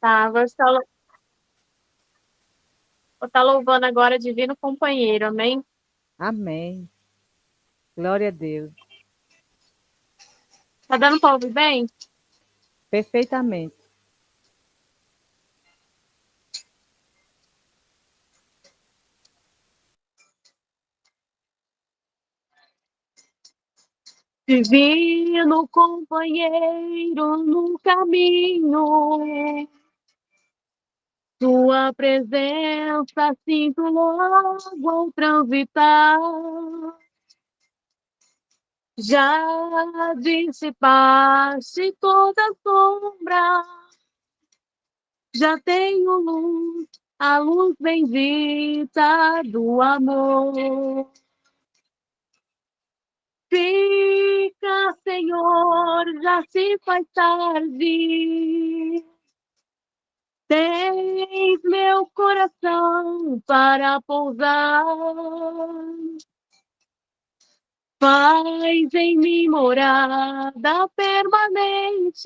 Tá, vou estar louvando agora Divino Companheiro, amém? Amém. Glória a Deus. Tá dando para ouvir bem? Perfeitamente. Divino Companheiro no caminho, tua presença sinto logo ao transitar. Já dissipaste toda sombra, já tenho luz, a luz bendita do amor. Fica, Senhor, já se faz tarde. Tens meu coração para pousar. Faz em mim morada permanente.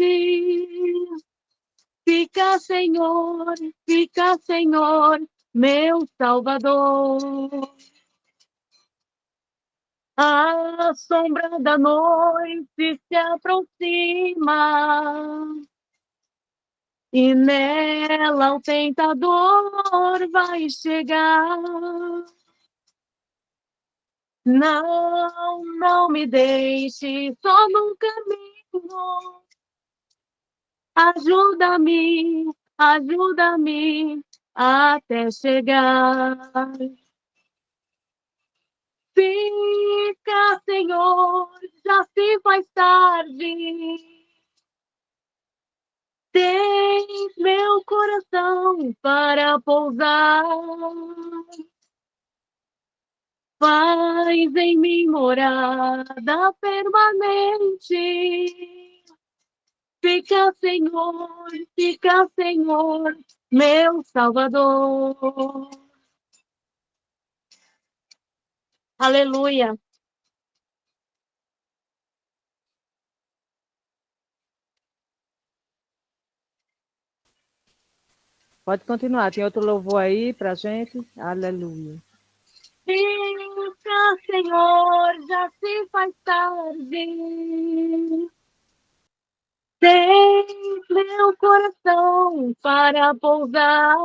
Fica, Senhor, meu Salvador. A sombra da noite se aproxima e nela o tentador vai chegar. Não, não me deixe só no caminho. Ajuda-me, ajuda-me até chegar. Fica, Senhor, já se faz tarde. Tens meu coração para pousar. Faz em mim morada permanente. Fica, Senhor, meu Salvador. Aleluia. Pode continuar. Tem outro louvor aí pra gente? Aleluia. Fica, Senhor, já se faz tarde. Tens meu coração para pousar.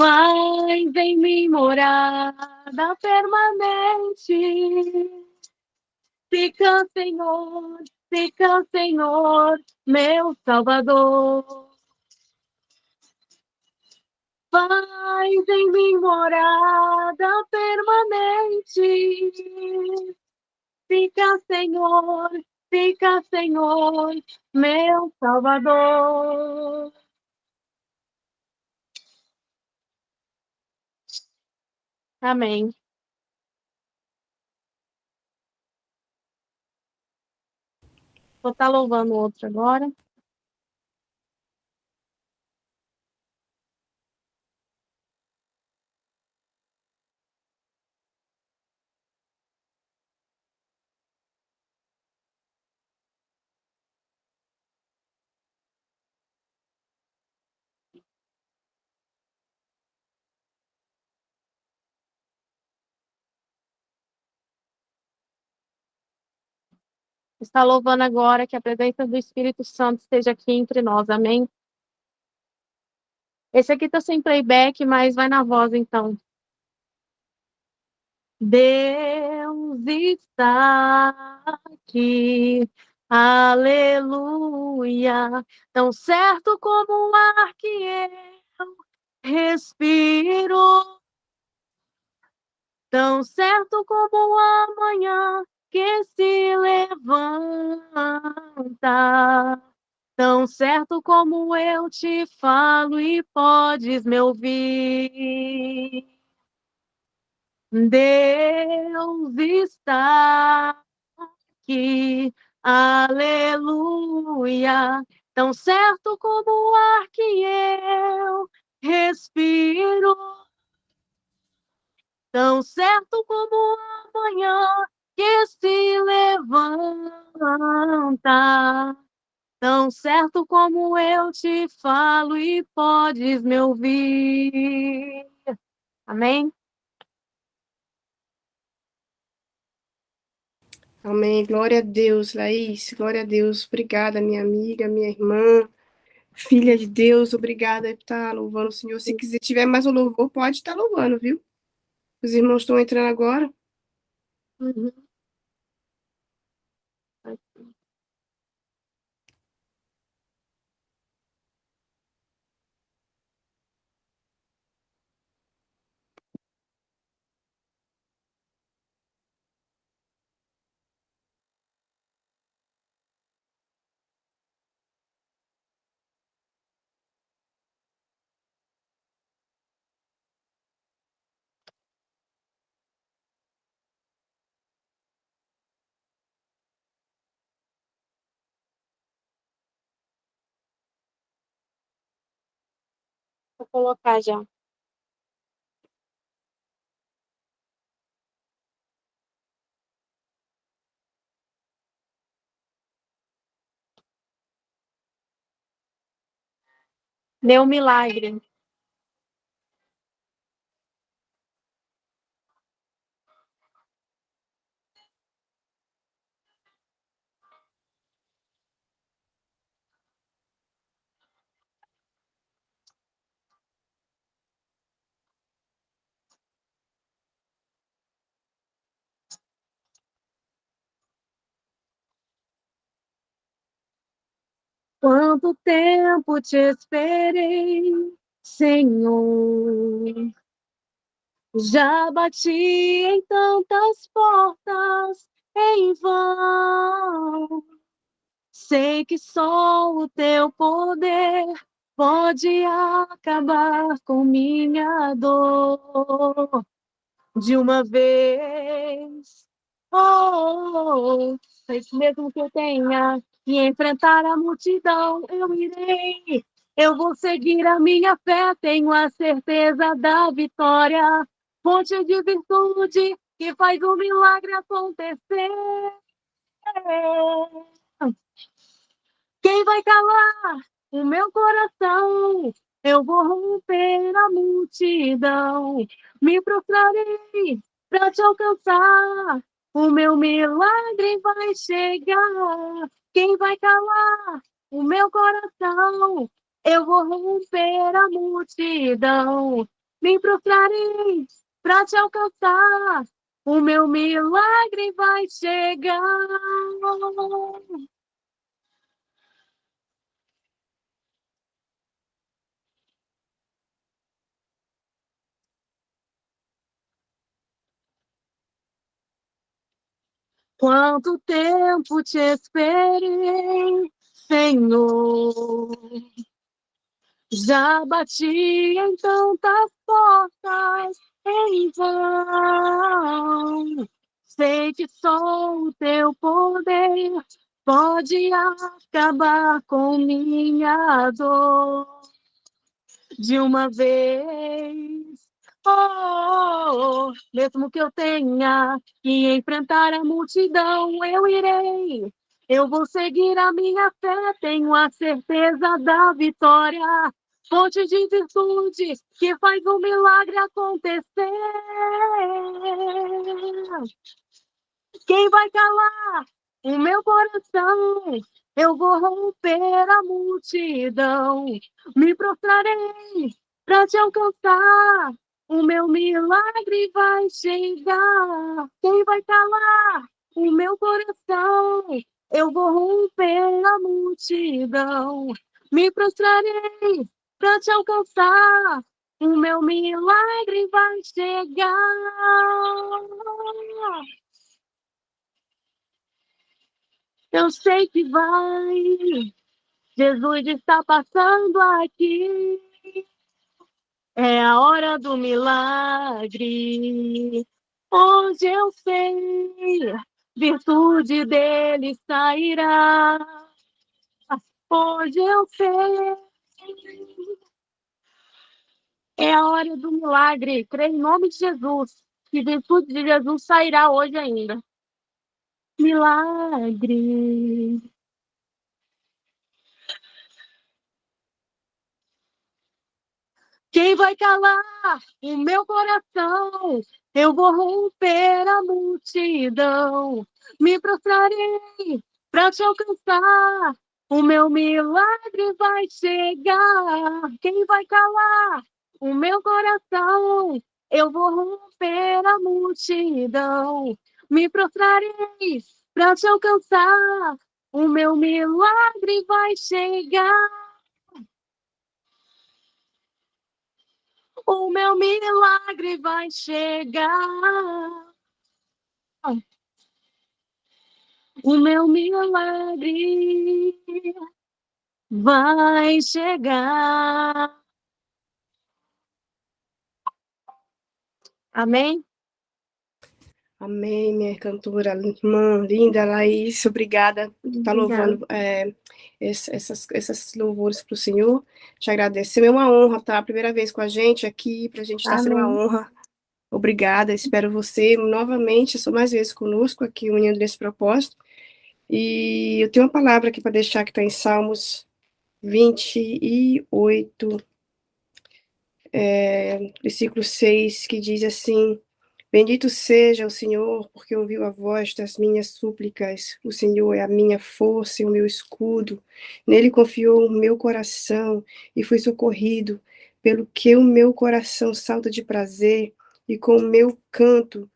Faz em mim morada permanente. Fica, Senhor, meu Salvador. Faz em mim morada permanente. Fica, Senhor, meu Salvador. Amém. Vou estar louvando outro agora. Está louvando agora que a presença do Espírito Santo esteja aqui entre nós. Amém. Esse aqui está sem playback, mas vai na voz então. Deus está aqui, aleluia, tão certo como o ar que eu respiro, tão certo como a manhã que se levanta, tão certo como eu te falo e podes me ouvir. Deus está aqui, aleluia, tão certo como o ar que eu respiro, tão certo como a manhã que se levanta, Tão certo como eu te falo e podes me ouvir. Amém? Amém. Glória a Deus, Laís. Glória a Deus. Obrigada, minha amiga, minha irmã, filha de Deus. Obrigada por estar louvando o Senhor. Se quiser, tiver mais um louvor, pode estar louvando, viu? Os irmãos estão entrando agora. Uhum. Vou colocar já. Meu milagre. Quanto tempo te esperei, Senhor. Já bati em tantas portas em vão. Sei que só o teu poder pode acabar com minha dor de uma vez. Sei que mesmo que eu tenha que enfrentar a multidão, eu irei. Eu vou seguir a minha fé, tenho a certeza da vitória. Fonte de virtude que faz o milagre acontecer. Quem vai calar o meu coração? Eu vou romper a multidão, me prostrarei para te alcançar. O meu milagre vai chegar. Quem vai calar o meu coração? Eu vou romper a multidão, me prostrarei para te alcançar. O meu milagre vai chegar. Quanto tempo te esperei, Senhor. Já bati em tantas portas em vão. Sei que só o teu poder pode acabar com minha dor de uma vez. Mesmo que eu tenha que enfrentar a multidão, eu irei. Eu vou seguir a minha fé, tenho a certeza da vitória. Fonte de virtude que faz o milagre acontecer. Quem vai calar o meu coração? Eu vou romper a multidão, me prostrarei para te alcançar. O meu milagre vai chegar. Quem vai calar o meu coração? Eu vou romper a multidão, me prostrarei para te alcançar. O meu milagre vai chegar. Eu sei que vai. Jesus está passando aqui. É a hora do milagre. Hoje eu sei, virtude dele sairá. Hoje eu sei. É a hora do milagre. Creio em nome de Jesus. Que virtude de Jesus sairá hoje ainda. Milagre. Quem vai calar o meu coração? Eu vou romper a multidão. Me prostrarei para te alcançar. O meu milagre vai chegar. Quem vai calar o meu coração? Eu vou romper a multidão. Me prostrarei para te alcançar. O meu milagre vai chegar. O meu milagre vai chegar. O meu milagre vai chegar. Amém? Amém, minha cantora, irmã linda, Laís, obrigada por estar louvando esses louvores para o Senhor. Te agradecer, é uma honra estar a primeira vez com a gente aqui, para a gente estar sendo uma honra. Obrigada, espero você novamente, mais vezes conosco aqui, unindo nesse propósito. E eu tenho uma palavra aqui para deixar que está em Salmos 28, versículo 6, que diz assim: Bendito seja o Senhor, porque ouviu a voz das minhas súplicas. O Senhor é a minha força e o meu escudo. Nele confiou o meu coração e fui socorrido, pelo que o meu coração salta de prazer e com o meu canto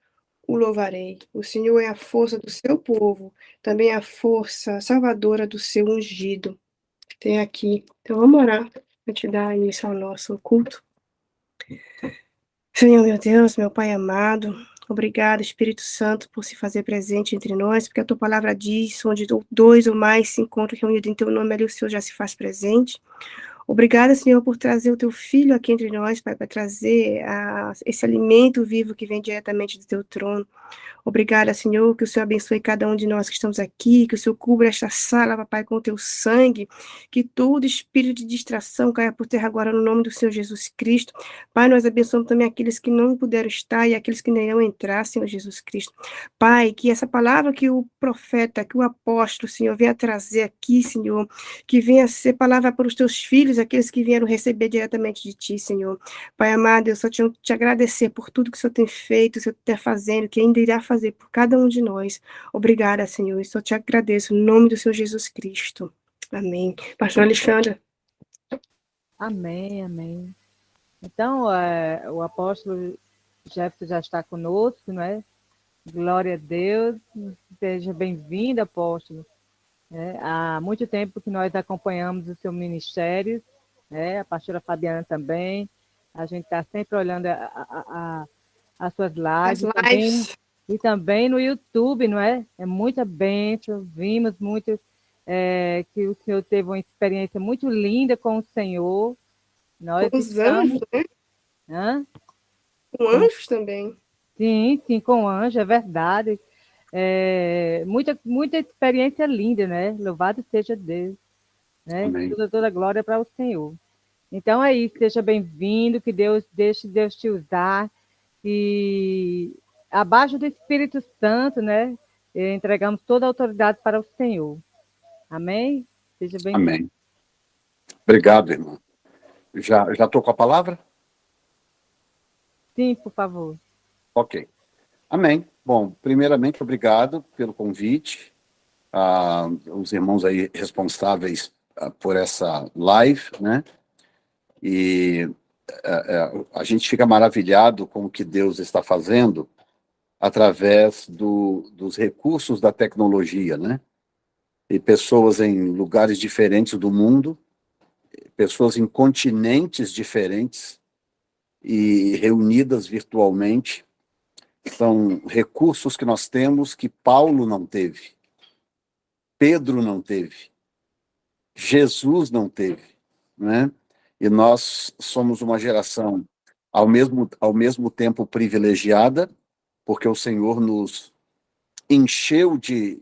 o louvarei. O Senhor é a força do seu povo, também a força salvadora do seu ungido. Tem aqui. Então vamos orar para te dar início ao nosso culto. Senhor, meu Deus, meu Pai amado, obrigado, Espírito Santo, por se fazer presente entre nós, porque a tua palavra diz, onde dois ou mais se encontram reunidos em teu nome, ali o Senhor já se faz presente. Obrigada, Senhor, por trazer o teu filho aqui entre nós, Pai, para trazer esse alimento vivo que vem diretamente do teu trono. Obrigada, Senhor, que o Senhor abençoe cada um de nós que estamos aqui, que o Senhor cubra esta sala, papai, com o teu sangue, que todo espírito de distração caia por terra agora no nome do Senhor Jesus Cristo. Pai, nós abençoamos também aqueles que não puderam estar e aqueles que nem irão entrar, Senhor Jesus Cristo. Pai, que essa palavra que o profeta, que o apóstolo, Senhor, venha trazer aqui, Senhor, que venha ser palavra para os teus filhos, aqueles que vieram receber diretamente de ti, Senhor. Pai amado, eu só te agradecer por tudo que o Senhor tem feito, o Senhor está fazendo, que ainda irá fazer por cada um de nós. Obrigada, Senhor, e só te agradeço, no nome do Senhor Jesus Cristo. Amém. Pastor Alexandra. Amém, amém. Então, o apóstolo Jefferson já está conosco, não é? Glória a Deus. Seja bem-vindo, apóstolo. Há muito tempo que nós acompanhamos o seu ministério, a pastora Fabiana também. A gente está sempre olhando as suas lives. E também no YouTube, não é? É muita bênção. Vimos muito que o senhor teve uma experiência muito linda com o Senhor. Nós com os anjos, né? Hã? Com anjos também. Sim, com anjo, é verdade. Muita experiência linda, né? Louvado seja Deus. Né? Toda glória para o Senhor. Então é isso, seja bem-vindo, que Deus deixe Deus te usar. E abaixo do Espírito Santo, né? Entregamos toda a autoridade para o Senhor. Amém? Seja bem-vindo. Amém. Obrigado, irmão. Já estou com a palavra? Sim, por favor. Ok. Amém. Bom, primeiramente, obrigado pelo convite. Os irmãos aí responsáveis por essa live, né? E a gente fica maravilhado com o que Deus está fazendo através dos recursos da tecnologia, né? E pessoas em lugares diferentes do mundo, pessoas em continentes diferentes e reunidas virtualmente. São recursos que nós temos que Paulo não teve, Pedro não teve, Jesus não teve, né? E nós somos uma geração ao mesmo tempo privilegiada, porque o Senhor nos encheu de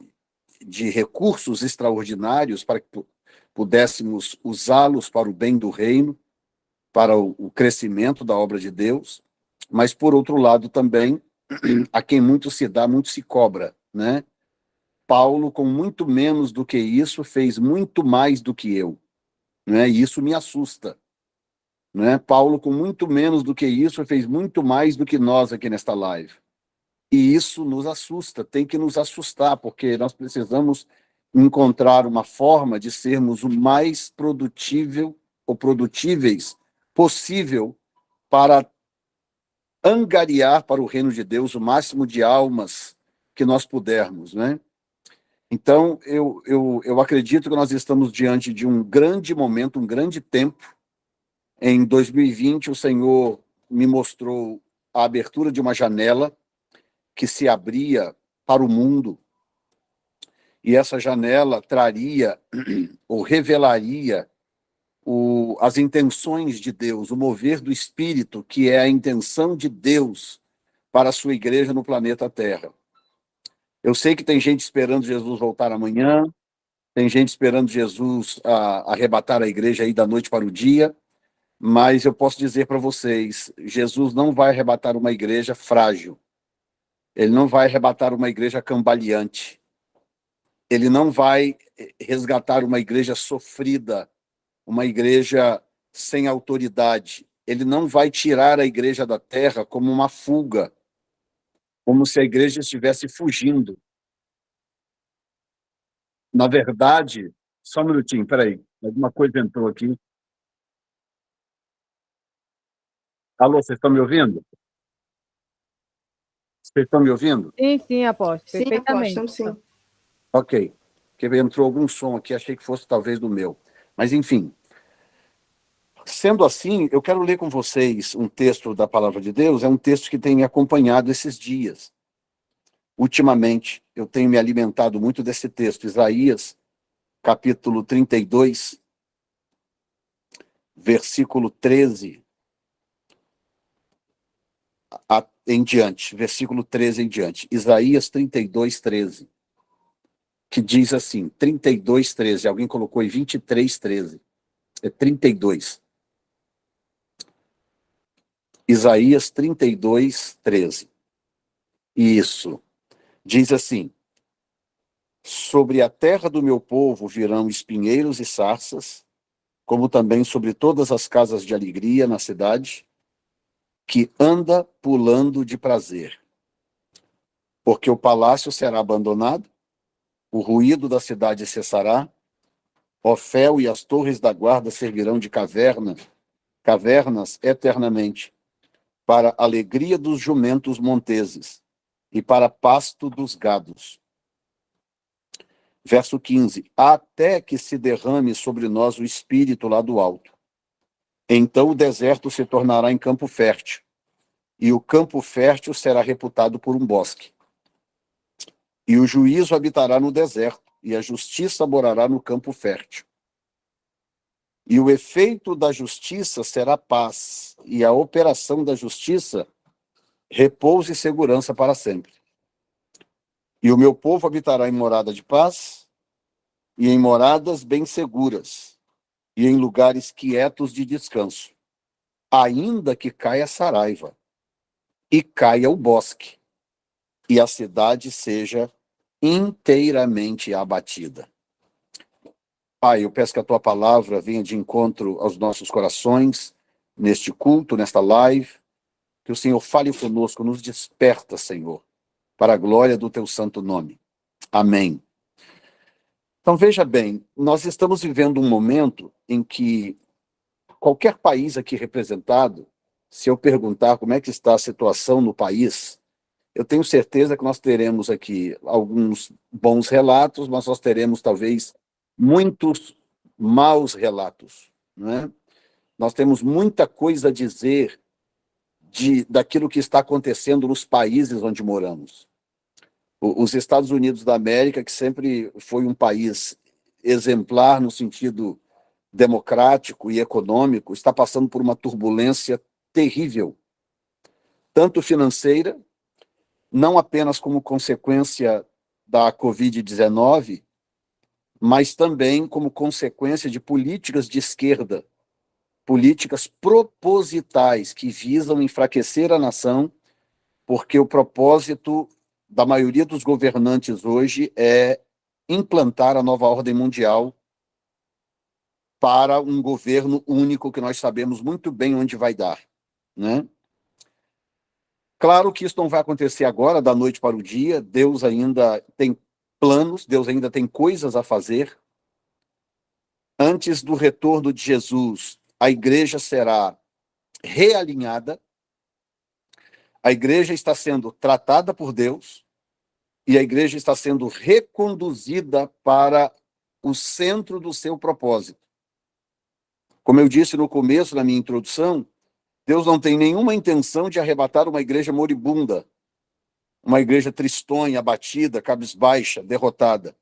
recursos extraordinários para que pudéssemos usá-los para o bem do reino, para o crescimento da obra de Deus, mas, por outro lado, também, a quem muito se dá, muito se cobra, né? Paulo, com muito menos do que isso, fez muito mais do que eu, né? E isso me assusta, né? Paulo, com muito menos do que isso, fez muito mais do que nós aqui nesta live. E isso nos assusta, tem que nos assustar, porque nós precisamos encontrar uma forma de sermos o mais produtível ou produtíveis possível para angariar para o reino de Deus o máximo de almas que nós pudermos, né? Então, eu acredito que nós estamos diante de um grande momento, um grande tempo. Em 2020, o Senhor me mostrou a abertura de uma janela que se abria para o mundo, e essa janela traria ou revelaria as intenções de Deus, o mover do Espírito, que é a intenção de Deus para a sua igreja no planeta Terra. Eu sei que tem gente esperando Jesus voltar amanhã, tem gente esperando Jesus arrebatar a igreja aí da noite para o dia, mas eu posso dizer para vocês, Jesus não vai arrebatar uma igreja frágil, ele não vai arrebatar uma igreja cambaleante, ele não vai resgatar uma igreja sofrida, uma igreja sem autoridade. Ele não vai tirar a igreja da terra como uma fuga, como se a igreja estivesse fugindo. Na verdade, só um minutinho, peraí, alguma coisa entrou aqui. Alô, vocês estão me ouvindo? Vocês estão me ouvindo? Sim, apóstolo, Sim, perfeitamente. apóstolo, sim. Ok, porque entrou algum som aqui, achei que fosse talvez do meu. Mas, enfim, sendo assim, eu quero ler com vocês um texto da Palavra de Deus, é um texto que tem me acompanhado esses dias. Ultimamente, eu tenho me alimentado muito desse texto, Isaías, capítulo 32, versículo 13 em diante, versículo 13 em diante. Isaías 32, 13, que diz assim, 32, 13, alguém colocou aí 23, 13, é 32. Isaías 32, 13. Isso. Diz assim: sobre a terra do meu povo virão espinheiros e sarças, como também sobre todas as casas de alegria na cidade, que anda pulando de prazer. Porque o palácio será abandonado, o ruído da cidade cessará, Ofel e as torres da guarda servirão de cavernas eternamente, para a alegria dos jumentos monteses e para pasto dos gados. Verso 15, até que se derrame sobre nós o Espírito lá do alto. Então o deserto se tornará em campo fértil, e o campo fértil será reputado por um bosque. E o juízo habitará no deserto, e a justiça morará no campo fértil. E o efeito da justiça será paz, e a operação da justiça, repouso e segurança para sempre. E o meu povo habitará em morada de paz, e em moradas bem seguras, e em lugares quietos de descanso, ainda que caia a saraiva, e caia o bosque, e a cidade seja inteiramente abatida. Pai, eu peço que a tua palavra venha de encontro aos nossos corações, neste culto, nesta live, que o Senhor fale conosco, nos desperta, Senhor, para a glória do teu santo nome. Amém. Então, veja bem, nós estamos vivendo um momento em que qualquer país aqui representado, se eu perguntar como é que está a situação no país, eu tenho certeza que nós teremos aqui alguns bons relatos, mas nós teremos talvez muitos maus relatos, né? Nós temos muita coisa a dizer daquilo que está acontecendo nos países onde moramos. Os Estados Unidos da América, que sempre foi um país exemplar no sentido democrático e econômico, está passando por uma turbulência terrível, tanto financeira, não apenas como consequência da Covid-19, mas também como consequência de políticas de esquerda, políticas propositais que visam enfraquecer a nação, porque o propósito da maioria dos governantes hoje é implantar a nova ordem mundial para um governo único que nós sabemos muito bem onde vai dar, né? Claro que isso não vai acontecer agora, da noite para o dia. Deus ainda tem planos, Deus ainda tem coisas a fazer. Antes do retorno de Jesus, a igreja será realinhada. A igreja está sendo tratada por Deus e a igreja está sendo reconduzida para o centro do seu propósito. Como eu disse no começo, na minha introdução, Deus não tem nenhuma intenção de arrebatar uma igreja moribunda, uma igreja tristonha, abatida, cabisbaixa, derrotada.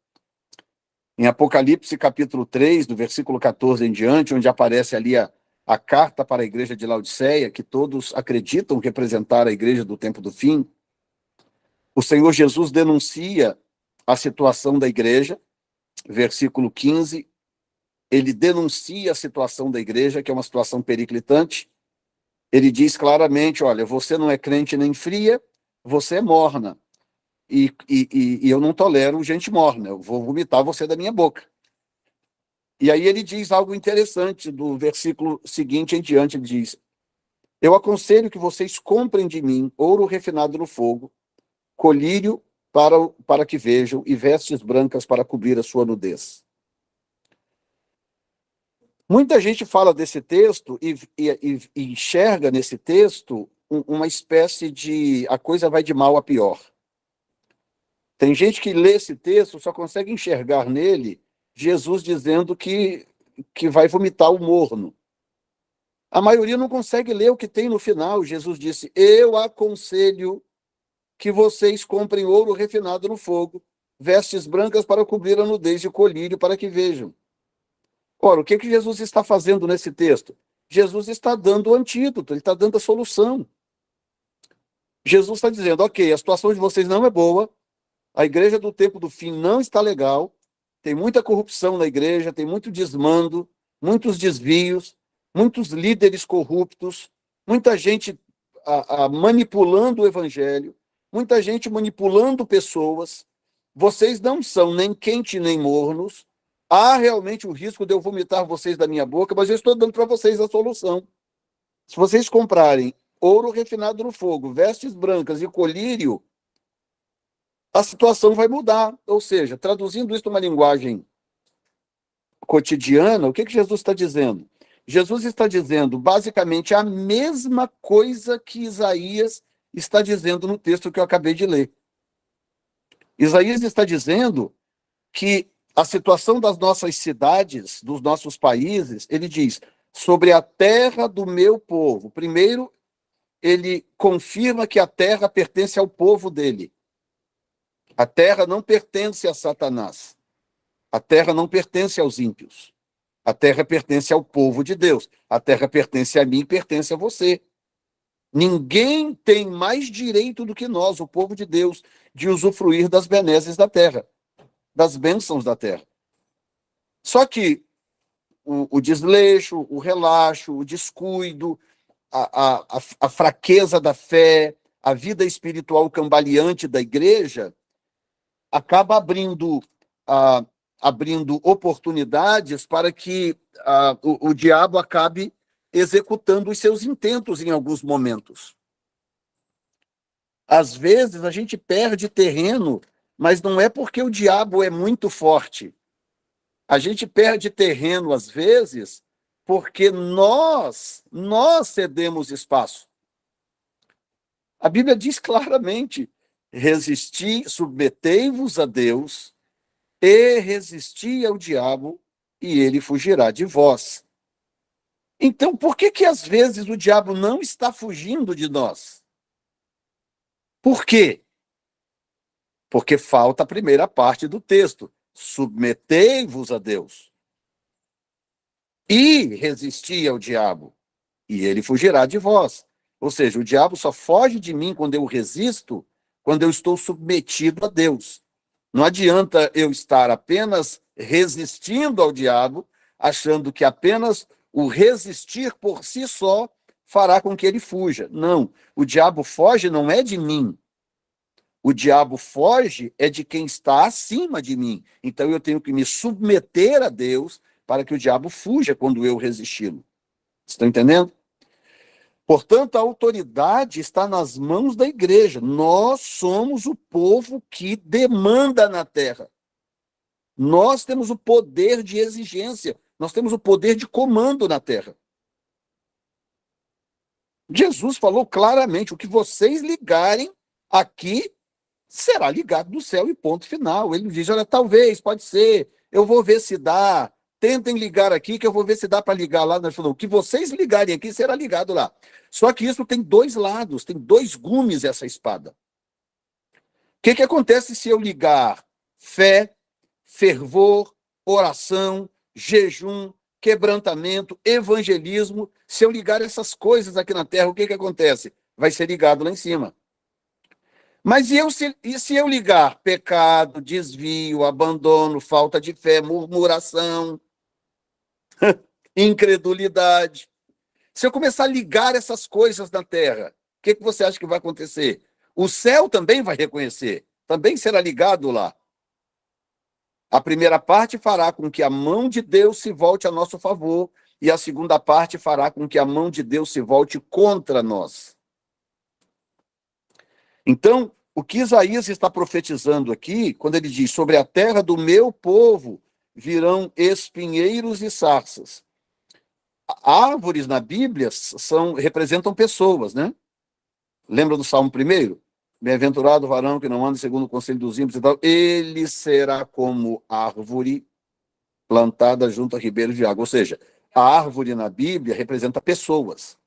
Em Apocalipse, capítulo 3, do versículo 14 em diante, onde aparece ali a carta para a igreja de Laodiceia, que todos acreditam representar a igreja do tempo do fim, o Senhor Jesus denuncia a situação da igreja, versículo 15, ele denuncia a situação da igreja, que é uma situação periclitante. Ele diz claramente, olha, você não é crente nem fria, você é morna. E eu não tolero gente morna, eu vou vomitar você da minha boca. E aí ele diz algo interessante, do versículo seguinte em diante, ele diz, eu aconselho que vocês comprem de mim ouro refinado no fogo, colírio para que vejam, e vestes brancas para cobrir a sua nudez. Muita gente fala desse texto e enxerga nesse texto uma espécie de a coisa vai de mal a pior. Tem gente que lê esse texto, só consegue enxergar nele Jesus dizendo que vai vomitar o morno. A maioria não consegue ler o que tem no final. Jesus disse, eu aconselho que vocês comprem ouro refinado no fogo, vestes brancas para cobrir a nudez e colírio para que vejam. Ora, o que Jesus está fazendo nesse texto? Jesus está dando o antídoto, ele está dando a solução. Jesus está dizendo, ok, a situação de vocês não é boa, a igreja do tempo do fim não está legal, tem muita corrupção na igreja, tem muito desmando, muitos desvios, muitos líderes corruptos, muita gente manipulando o evangelho, muita gente manipulando pessoas. Vocês não são nem quentes nem mornos. Há realmente o risco de eu vomitar vocês da minha boca, mas eu estou dando para vocês a solução. Se vocês comprarem ouro refinado no fogo, vestes brancas e colírio, a situação vai mudar. Ou seja, traduzindo isso numa linguagem cotidiana, o que Jesus está dizendo? Jesus está dizendo basicamente a mesma coisa que Isaías está dizendo no texto que eu acabei de ler. Isaías está dizendo que a situação das nossas cidades, dos nossos países, ele diz, sobre a terra do meu povo. Primeiro, ele confirma que a terra pertence ao povo dele. A terra não pertence a Satanás. A terra não pertence aos ímpios. A terra pertence ao povo de Deus. A terra pertence a mim, pertence a você. Ninguém tem mais direito do que nós, o povo de Deus, de usufruir das benesses da terra, das bênçãos da terra. Só que o desleixo, o relaxo, o descuido, a fraqueza da fé, a vida espiritual cambaleante da igreja, acaba abrindo oportunidades para que o diabo acabe executando os seus intentos em alguns momentos. Às vezes a gente perde terreno, mas não é porque o diabo é muito forte. A gente perde terreno, às vezes, porque nós cedemos espaço. A Bíblia diz claramente, resisti, submetei-vos a Deus e resisti ao diabo e ele fugirá de vós. Então, por que às vezes o diabo não está fugindo de nós? Por quê? Porque falta a primeira parte do texto. Submetei-vos a Deus e resisti ao diabo, e ele fugirá de vós. Ou seja, o diabo só foge de mim quando eu resisto, quando eu estou submetido a Deus. Não adianta eu estar apenas resistindo ao diabo, achando que apenas o resistir por si só fará com que ele fuja. Não, o diabo foge não é de mim. O diabo foge é de quem está acima de mim. Então eu tenho que me submeter a Deus para que o diabo fuja quando eu resisti-lo. Estão entendendo? Portanto, a autoridade está nas mãos da igreja. Nós somos o povo que demanda na terra. Nós temos o poder de exigência. Nós temos o poder de comando na terra. Jesus falou claramente: o que vocês ligarem aqui será ligado no céu e ponto final. Ele diz: olha, talvez, pode ser, eu vou ver se dá. Tentem ligar aqui, que eu vou ver se dá para ligar lá. Nós falamos: o que vocês ligarem aqui será ligado lá. Só que isso tem dois lados, tem dois gumes essa espada. O que acontece se eu ligar fé, fervor, oração, jejum, quebrantamento, evangelismo? Se eu ligar essas coisas aqui na terra, o que acontece? Vai ser ligado lá em cima. Mas e se eu ligar pecado, desvio, abandono, falta de fé, murmuração, incredulidade? Se eu começar a ligar essas coisas na terra, o que você acha que vai acontecer? O céu também vai reconhecer, também será ligado lá. A primeira parte fará com que a mão de Deus se volte a nosso favor, e a segunda parte fará com que a mão de Deus se volte contra nós. Então, o que Isaías está profetizando aqui, quando ele diz: sobre a terra do meu povo virão espinheiros e sarças. Árvores na Bíblia representam pessoas, né? Lembra do Salmo 1? Bem-aventurado o varão que não anda segundo o conselho dos ímpios e tal. Ele será como árvore plantada junto a ribeiros de água. Ou seja, a árvore na Bíblia representa pessoas.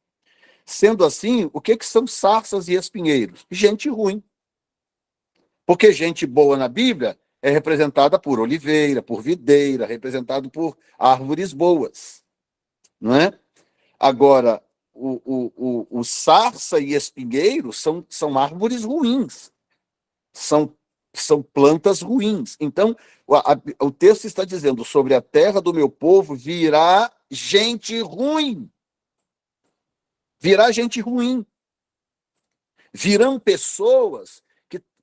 Sendo assim, o que são sarças e espinheiros? Gente ruim. Porque gente boa na Bíblia é representada por oliveira, por videira, representado por árvores boas. Não é? Agora, o sarça e espinheiro são árvores ruins. São plantas ruins. Então, o texto está dizendo: sobre a terra do meu povo virá gente ruim. Virá gente ruim. Virão pessoas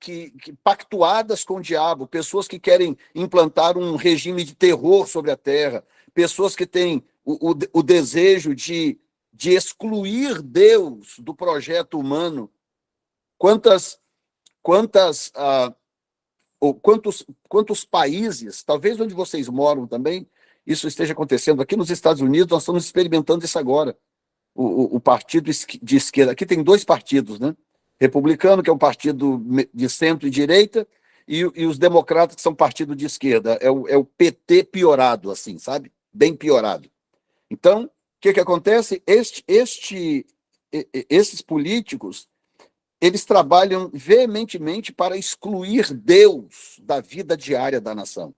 que pactuadas com o diabo, pessoas que querem implantar um regime de terror sobre a terra, pessoas que têm o desejo de excluir Deus do projeto humano. Quantos países, talvez onde vocês moram também, isso esteja acontecendo. Aqui nos Estados Unidos, nós estamos experimentando isso agora. O partido de esquerda, aqui tem dois partidos, né? Republicano, que é um partido de centro e direita, e os democratas, que são partido de esquerda. É o PT piorado, assim, sabe? Bem piorado. Então, o que acontece? Esses políticos, eles trabalham veementemente para excluir Deus da vida diária da nação.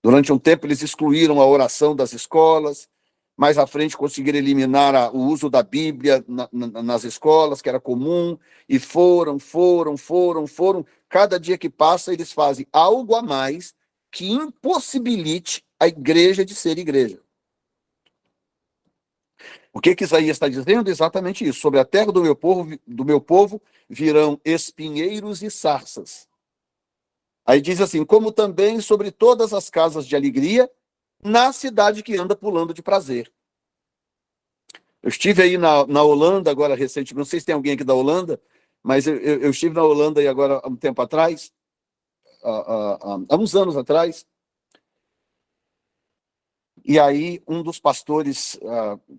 Durante um tempo, eles excluíram a oração das escolas. Mais à frente, conseguiram eliminar o uso da Bíblia nas escolas, que era comum, e foram. Cada dia que passa, eles fazem algo a mais que impossibilite a igreja de ser igreja. O que Isaías está dizendo? Exatamente isso. Sobre a terra do meu povo virão espinheiros e sarças. Aí diz assim: como também sobre todas as casas de alegria, na cidade que anda pulando de prazer. Eu estive aí na Holanda agora recentemente, não sei se tem alguém aqui da Holanda, mas eu estive na Holanda aí agora há um tempo atrás, há uns anos atrás, e aí um dos pastores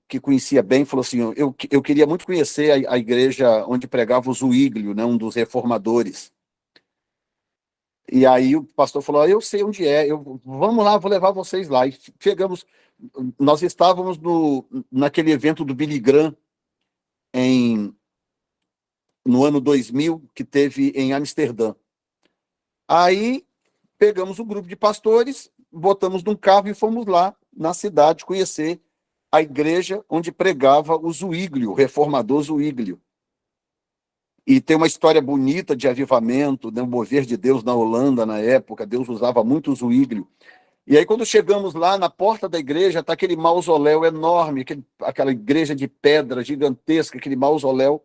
que conhecia bem falou assim: eu queria muito conhecer a igreja onde pregava o Zwinglio, né, um dos reformadores. E aí o pastor falou: eu sei onde é, vamos lá, vou levar vocês lá. E chegamos, nós estávamos naquele evento do Billy Graham, no ano 2000, que teve em Amsterdã. Aí pegamos um grupo de pastores, botamos num carro e fomos lá na cidade conhecer a igreja onde pregava o Zwinglio, o reformador Zwinglio. E tem uma história bonita de avivamento, né, o mover de Deus na Holanda, na época. Deus usava muito o Zwinglio. E aí, quando chegamos lá, na porta da igreja, está aquele mausoléu enorme, aquela igreja de pedra gigantesca, aquele mausoléu.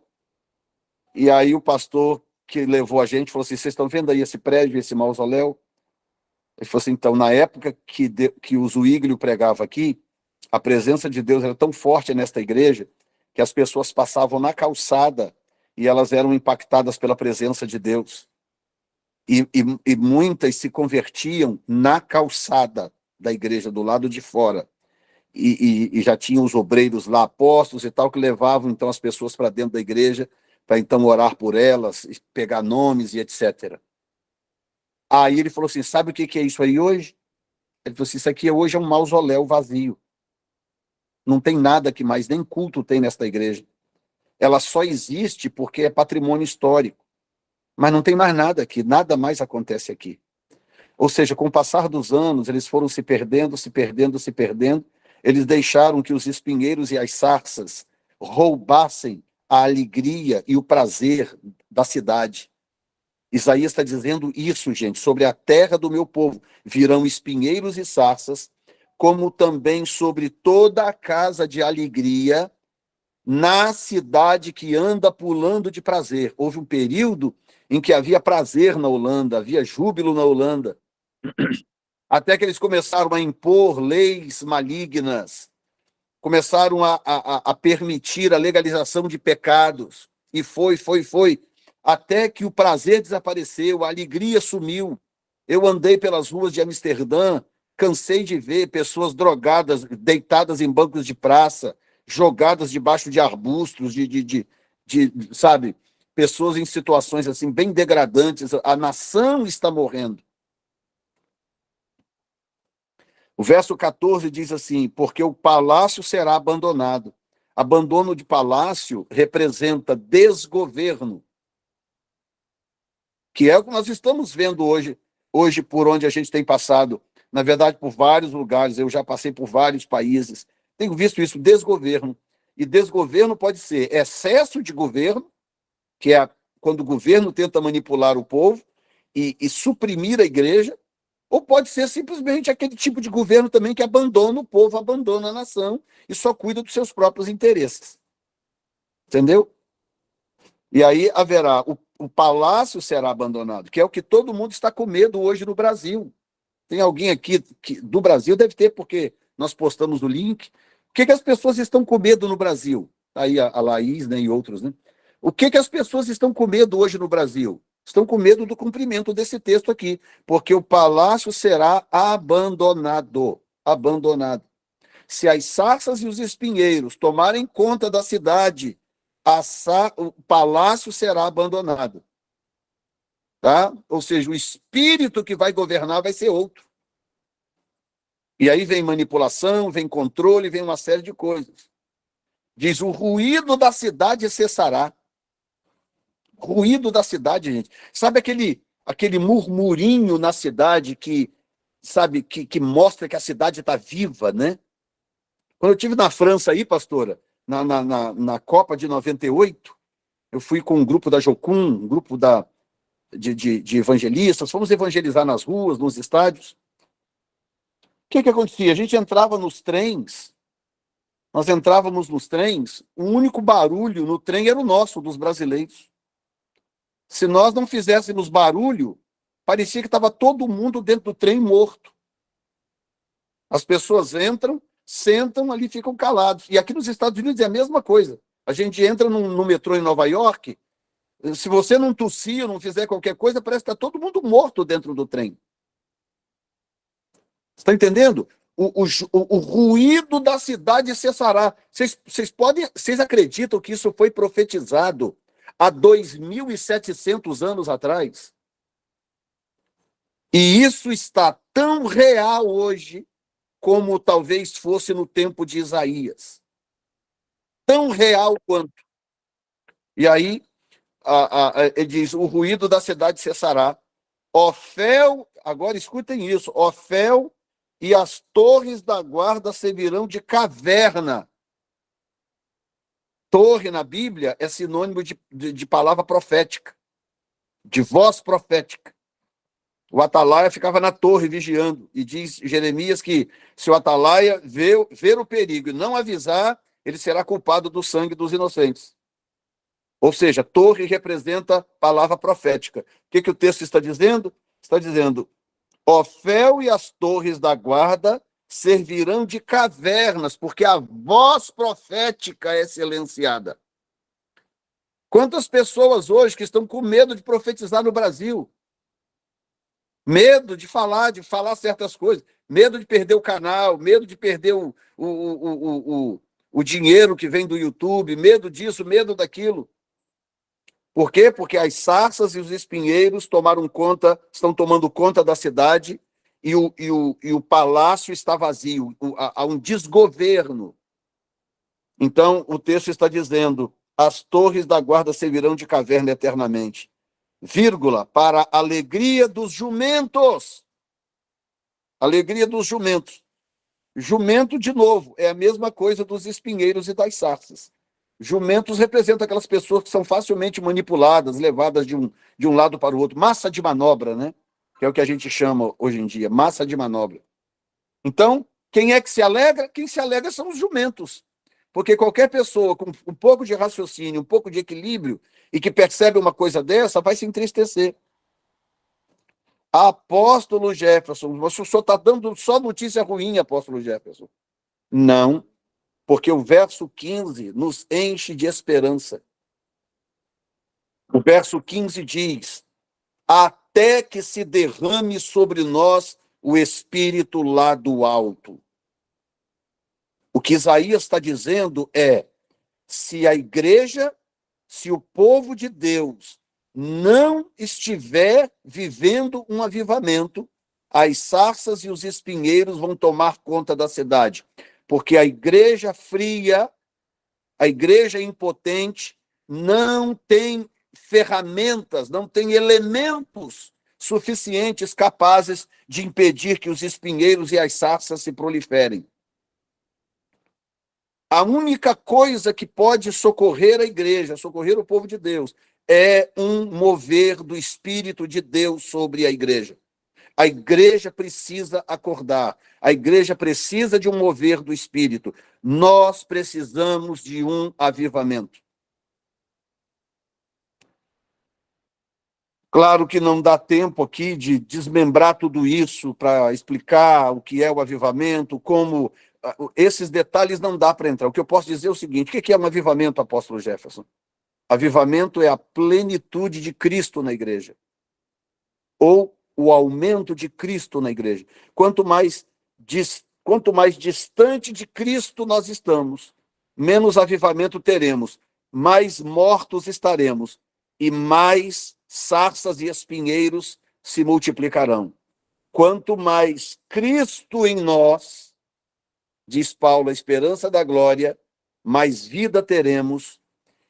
E aí o pastor que levou a gente falou assim: vocês estão vendo aí esse prédio, esse mausoléu? Ele falou assim, então, na época que o Zwinglio pregava aqui, a presença de Deus era tão forte nesta igreja que as pessoas passavam na calçada e elas eram impactadas pela presença de Deus. E muitas se convertiam na calçada da igreja, do lado de fora. E já tinham os obreiros lá, apóstolos e tal, que levavam então as pessoas para dentro da igreja, para então orar por elas, pegar nomes e etc. Aí ele falou assim, sabe o que é isso aí hoje? Ele falou assim, isso aqui hoje é um mausoléu vazio. Não tem nada que mais, nem culto tem nesta igreja. Ela só existe porque é patrimônio histórico. Mas não tem mais nada aqui, nada mais acontece aqui. Ou seja, com o passar dos anos, eles foram se perdendo, se perdendo, se perdendo. Eles deixaram que os espinheiros e as sarças roubassem a alegria e o prazer da cidade. Isaías está dizendo isso, gente, sobre a terra do meu povo. Virão espinheiros e sarças, como também sobre toda a casa de alegria, na cidade que anda pulando de prazer. Houve um período em que havia prazer na Holanda, havia júbilo na Holanda, até que eles começaram a impor leis malignas, começaram a permitir a legalização de pecados, e foi, até que o prazer desapareceu, a alegria sumiu. Eu andei pelas ruas de Amsterdã, cansei de ver pessoas drogadas, deitadas em bancos de praça, jogadas debaixo de arbustos, sabe, pessoas em situações assim bem degradantes. A nação está morrendo. O verso 14 diz assim, porque o palácio será abandonado. Abandono de palácio representa desgoverno, que é o que nós estamos vendo hoje por onde a gente tem passado, na verdade, por vários lugares. Eu já passei por vários países, tenho visto isso, desgoverno. E desgoverno pode ser excesso de governo, que é quando o governo tenta manipular o povo e suprimir a igreja, ou pode ser simplesmente aquele tipo de governo também que abandona o povo, abandona a nação e só cuida dos seus próprios interesses. Entendeu? E aí haverá, o palácio será abandonado, que é o que todo mundo está com medo hoje no Brasil. Tem alguém aqui do Brasil, deve ter, porque nós postamos o link. O que as pessoas estão com medo no Brasil? Aí a Laís, né, e outros, né? O que as pessoas estão com medo hoje no Brasil? Estão com medo do cumprimento desse texto aqui, porque o palácio será abandonado. Abandonado. Se as sarças e os espinheiros tomarem conta da cidade, o palácio será abandonado. Tá? Ou seja, o espírito que vai governar vai ser outro. E aí vem manipulação, vem controle, vem uma série de coisas. Diz, o ruído da cidade cessará. Ruído da cidade, gente. Sabe aquele murmurinho na cidade que, sabe, que mostra que a cidade está viva, né? Quando eu estive na França aí, pastora, na Copa de 98, eu fui com um grupo da Jocum, um grupo de evangelistas, fomos evangelizar nas ruas, nos estádios. O que acontecia? A gente entrava nos trens, nós entrávamos nos trens, o único barulho no trem era o nosso, dos brasileiros. Se nós não fizéssemos barulho, parecia que estava todo mundo dentro do trem morto. As pessoas entram, sentam ali, ficam calados. E aqui nos Estados Unidos é a mesma coisa. A gente entra no metrô em Nova York, se você não tossir ou não fizer qualquer coisa, parece que está todo mundo morto dentro do trem. Você está entendendo? O ruído da cidade cessará. Vocês acreditam que isso foi profetizado há 2.700 anos atrás? E isso está tão real hoje como talvez fosse no tempo de Isaías. Tão real quanto. E aí, ele diz, o ruído da cidade cessará. Ofel, agora escutem isso, Ofel e as torres da guarda servirão de caverna. Torre na Bíblia é sinônimo de palavra profética, de voz profética. O atalaia ficava na torre vigiando, e diz Jeremias que se o atalaia ver o perigo e não avisar, ele será culpado do sangue dos inocentes. Ou seja, torre representa palavra profética. O que o texto está dizendo? Está dizendo, Ofel e as torres da guarda servirão de cavernas, porque a voz profética é silenciada. Quantas pessoas hoje que estão com medo de profetizar no Brasil? Medo de falar certas coisas, medo de perder o canal, medo de perder o dinheiro que vem do YouTube, medo disso, medo daquilo. Por quê? Porque as sarças e os espinheiros estão tomando conta da cidade e o palácio está vazio, há um desgoverno. Então, o texto está dizendo, as torres da guarda servirão de caverna eternamente, vírgula, para a alegria dos jumentos. Alegria dos jumentos. Jumento, de novo, é a mesma coisa dos espinheiros e das sarças. Jumentos representam aquelas pessoas que são facilmente manipuladas, levadas de um lado para o outro. Massa de manobra, né? Que é o que a gente chama hoje em dia, massa de manobra. Então, quem é que se alegra? Quem se alegra são os jumentos. Porque qualquer pessoa com um pouco de raciocínio, um pouco de equilíbrio, e que percebe uma coisa dessa, vai se entristecer. Apóstolo Jefferson, o senhor está dando só notícia ruim, apóstolo Jefferson. Não, porque o verso 15 nos enche de esperança. O verso 15 diz, até que se derrame sobre nós o Espírito lá do alto. O que Isaías está dizendo é, se a igreja, se o povo de Deus não estiver vivendo um avivamento, as sarças e os espinheiros vão tomar conta da cidade. Porque a igreja fria, a igreja impotente, não tem ferramentas, não tem elementos suficientes capazes de impedir que os espinheiros e as sarças se proliferem. A única coisa que pode socorrer a igreja, socorrer o povo de Deus, é um mover do Espírito de Deus sobre a igreja. A igreja precisa acordar. A igreja precisa de um mover do Espírito. Nós precisamos de um avivamento. Claro que não dá tempo aqui de desmembrar tudo isso para explicar o que é o avivamento, como esses detalhes não dá para entrar. O que eu posso dizer é o seguinte, o que é um avivamento, apóstolo Jefferson? Avivamento é a plenitude de Cristo na igreja. Ou o aumento de Cristo na igreja. Quanto mais distante de Cristo nós estamos, menos avivamento teremos, mais mortos estaremos e mais sarças e espinheiros se multiplicarão. Quanto mais Cristo em nós, diz Paulo, a esperança da glória, mais vida teremos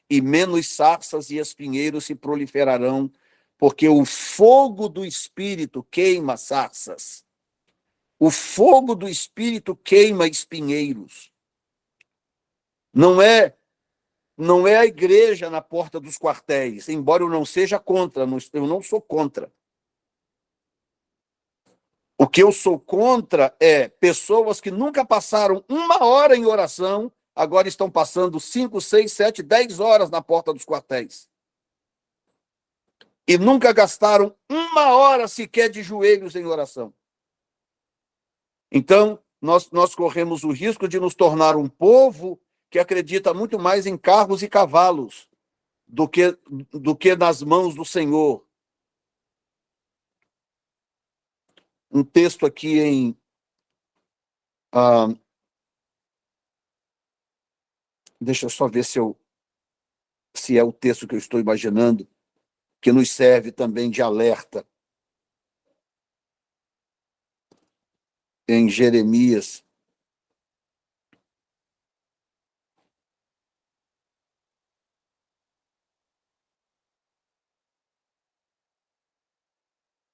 e menos sarças e espinheiros se proliferarão, porque o fogo do Espírito queima sarças. O fogo do Espírito queima espinheiros. Não é a igreja na porta dos quartéis, embora eu não seja contra, eu não sou contra. O que eu sou contra é pessoas que nunca passaram 1 hora em oração, agora estão passando 5, 6, 7, 10 horas na porta dos quartéis. E nunca gastaram 1 hora sequer de joelhos em oração. Então, nós corremos o risco de nos tornar um povo que acredita muito mais em carros e cavalos do que nas mãos do Senhor. Um texto aqui em... deixa eu só ver se é o texto que eu estou imaginando, que nos serve também de alerta. Em Jeremias.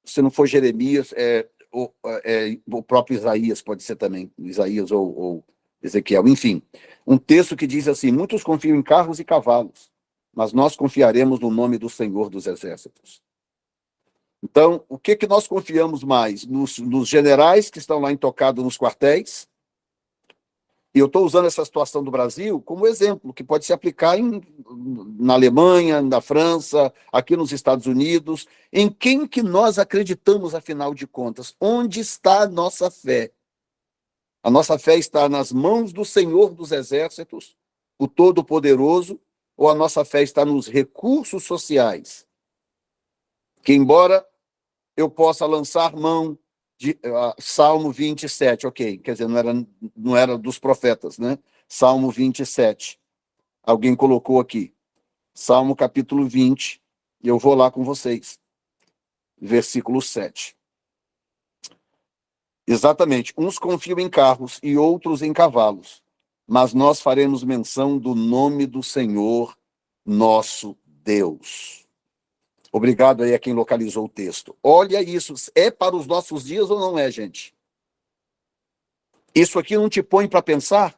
Se não for Jeremias, o próprio Isaías pode ser também, Isaías ou Ezequiel, enfim. Um texto que diz assim, muitos confiam em carros e cavalos, mas nós confiaremos no nome do Senhor dos Exércitos. Então, o que nós confiamos mais? Nos generais que estão lá intocados nos quartéis? E eu estou usando essa situação do Brasil como exemplo, que pode se aplicar na Alemanha, na França, aqui nos Estados Unidos. Em quem que nós acreditamos, afinal de contas? Onde está a nossa fé? A nossa fé está nas mãos do Senhor dos Exércitos, o Todo-Poderoso, ou a nossa fé está nos recursos sociais? Que, embora eu possa lançar mão de Salmo 27, ok, quer dizer, não era dos profetas, né? Salmo 27. Alguém colocou aqui. Salmo capítulo 20, e eu vou lá com vocês. Versículo 7. Exatamente. Uns confiam em carros e outros em cavalos, mas nós faremos menção do nome do Senhor, nosso Deus. Obrigado aí a quem localizou o texto. Olha isso, é para os nossos dias ou não é, gente? Isso aqui não te põe para pensar?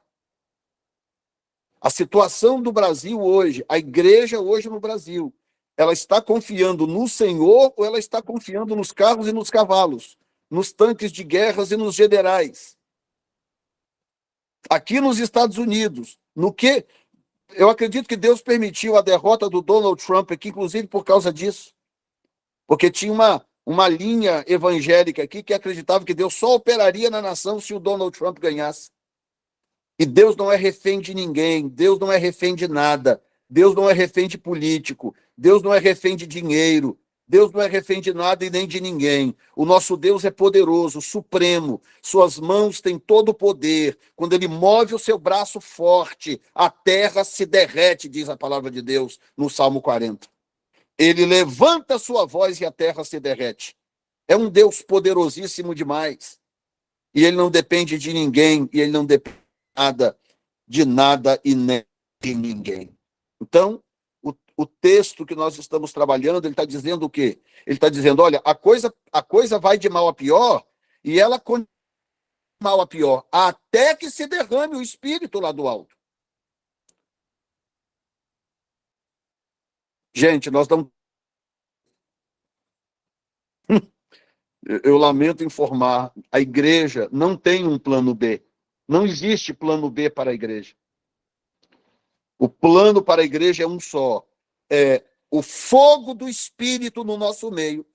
A situação do Brasil hoje, a igreja hoje no Brasil, ela está confiando no Senhor ou ela está confiando nos carros e nos cavalos, nos tanques de guerras e nos generais? Aqui nos Estados Unidos, no que eu acredito que Deus permitiu a derrota do Donald Trump aqui, inclusive por causa disso. Porque tinha uma linha evangélica aqui que acreditava que Deus só operaria na nação se o Donald Trump ganhasse. E Deus não é refém de ninguém, Deus não é refém de nada, Deus não é refém de político, Deus não é refém de dinheiro, Deus não é refém de nada e nem de ninguém. O nosso Deus é poderoso, supremo, suas mãos têm todo o poder. Quando ele move o seu braço forte, a terra se derrete, diz a palavra de Deus no Salmo 40. Ele levanta a sua voz e a terra se derrete. É um Deus poderosíssimo demais. E ele não depende de ninguém, e ele não depende de nada e nem de ninguém. Então, o texto que nós estamos trabalhando, ele está dizendo o quê? Ele está dizendo, olha, a coisa vai de mal a pior, e ela continua de mal a pior, até que se derrame o Espírito lá do alto. Gente, nós não... Eu lamento informar, a igreja não tem um plano B. Não existe plano B para a igreja. O plano para a igreja é um só. É o fogo do Espírito no nosso meio,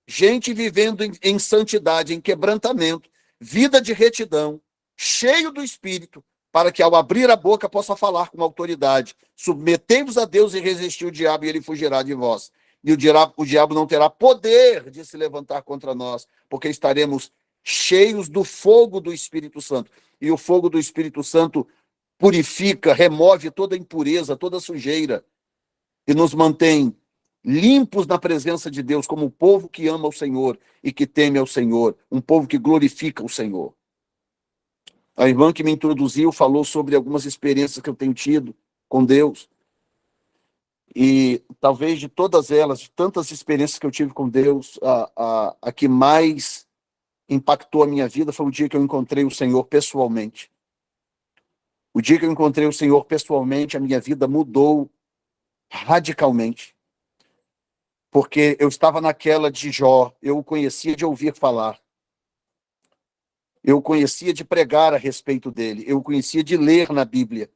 gente vivendo em santidade, em quebrantamento, vida de retidão, cheio do Espírito, para que ao abrir a boca possa falar com autoridade. Submetei-vos a Deus e resistir o diabo, e ele fugirá de vós. E o diabo não terá poder de se levantar contra nós, porque estaremos cheios do fogo do Espírito Santo. E o fogo do Espírito Santo purifica, remove toda impureza, toda sujeira, e nos mantém limpos na presença de Deus, como um povo que ama o Senhor e que teme ao Senhor, um povo que glorifica o Senhor. A irmã que me introduziu falou sobre algumas experiências que eu tenho tido com Deus. E talvez de todas elas, de tantas experiências que eu tive com Deus, a que mais impactou a minha vida foi o dia que eu encontrei o Senhor pessoalmente. O dia que eu encontrei o Senhor pessoalmente, a minha vida mudou radicalmente. Porque eu estava naquela de Jó, eu o conhecia de ouvir falar. Eu o conhecia de pregar a respeito dele, eu o conhecia de ler na Bíblia.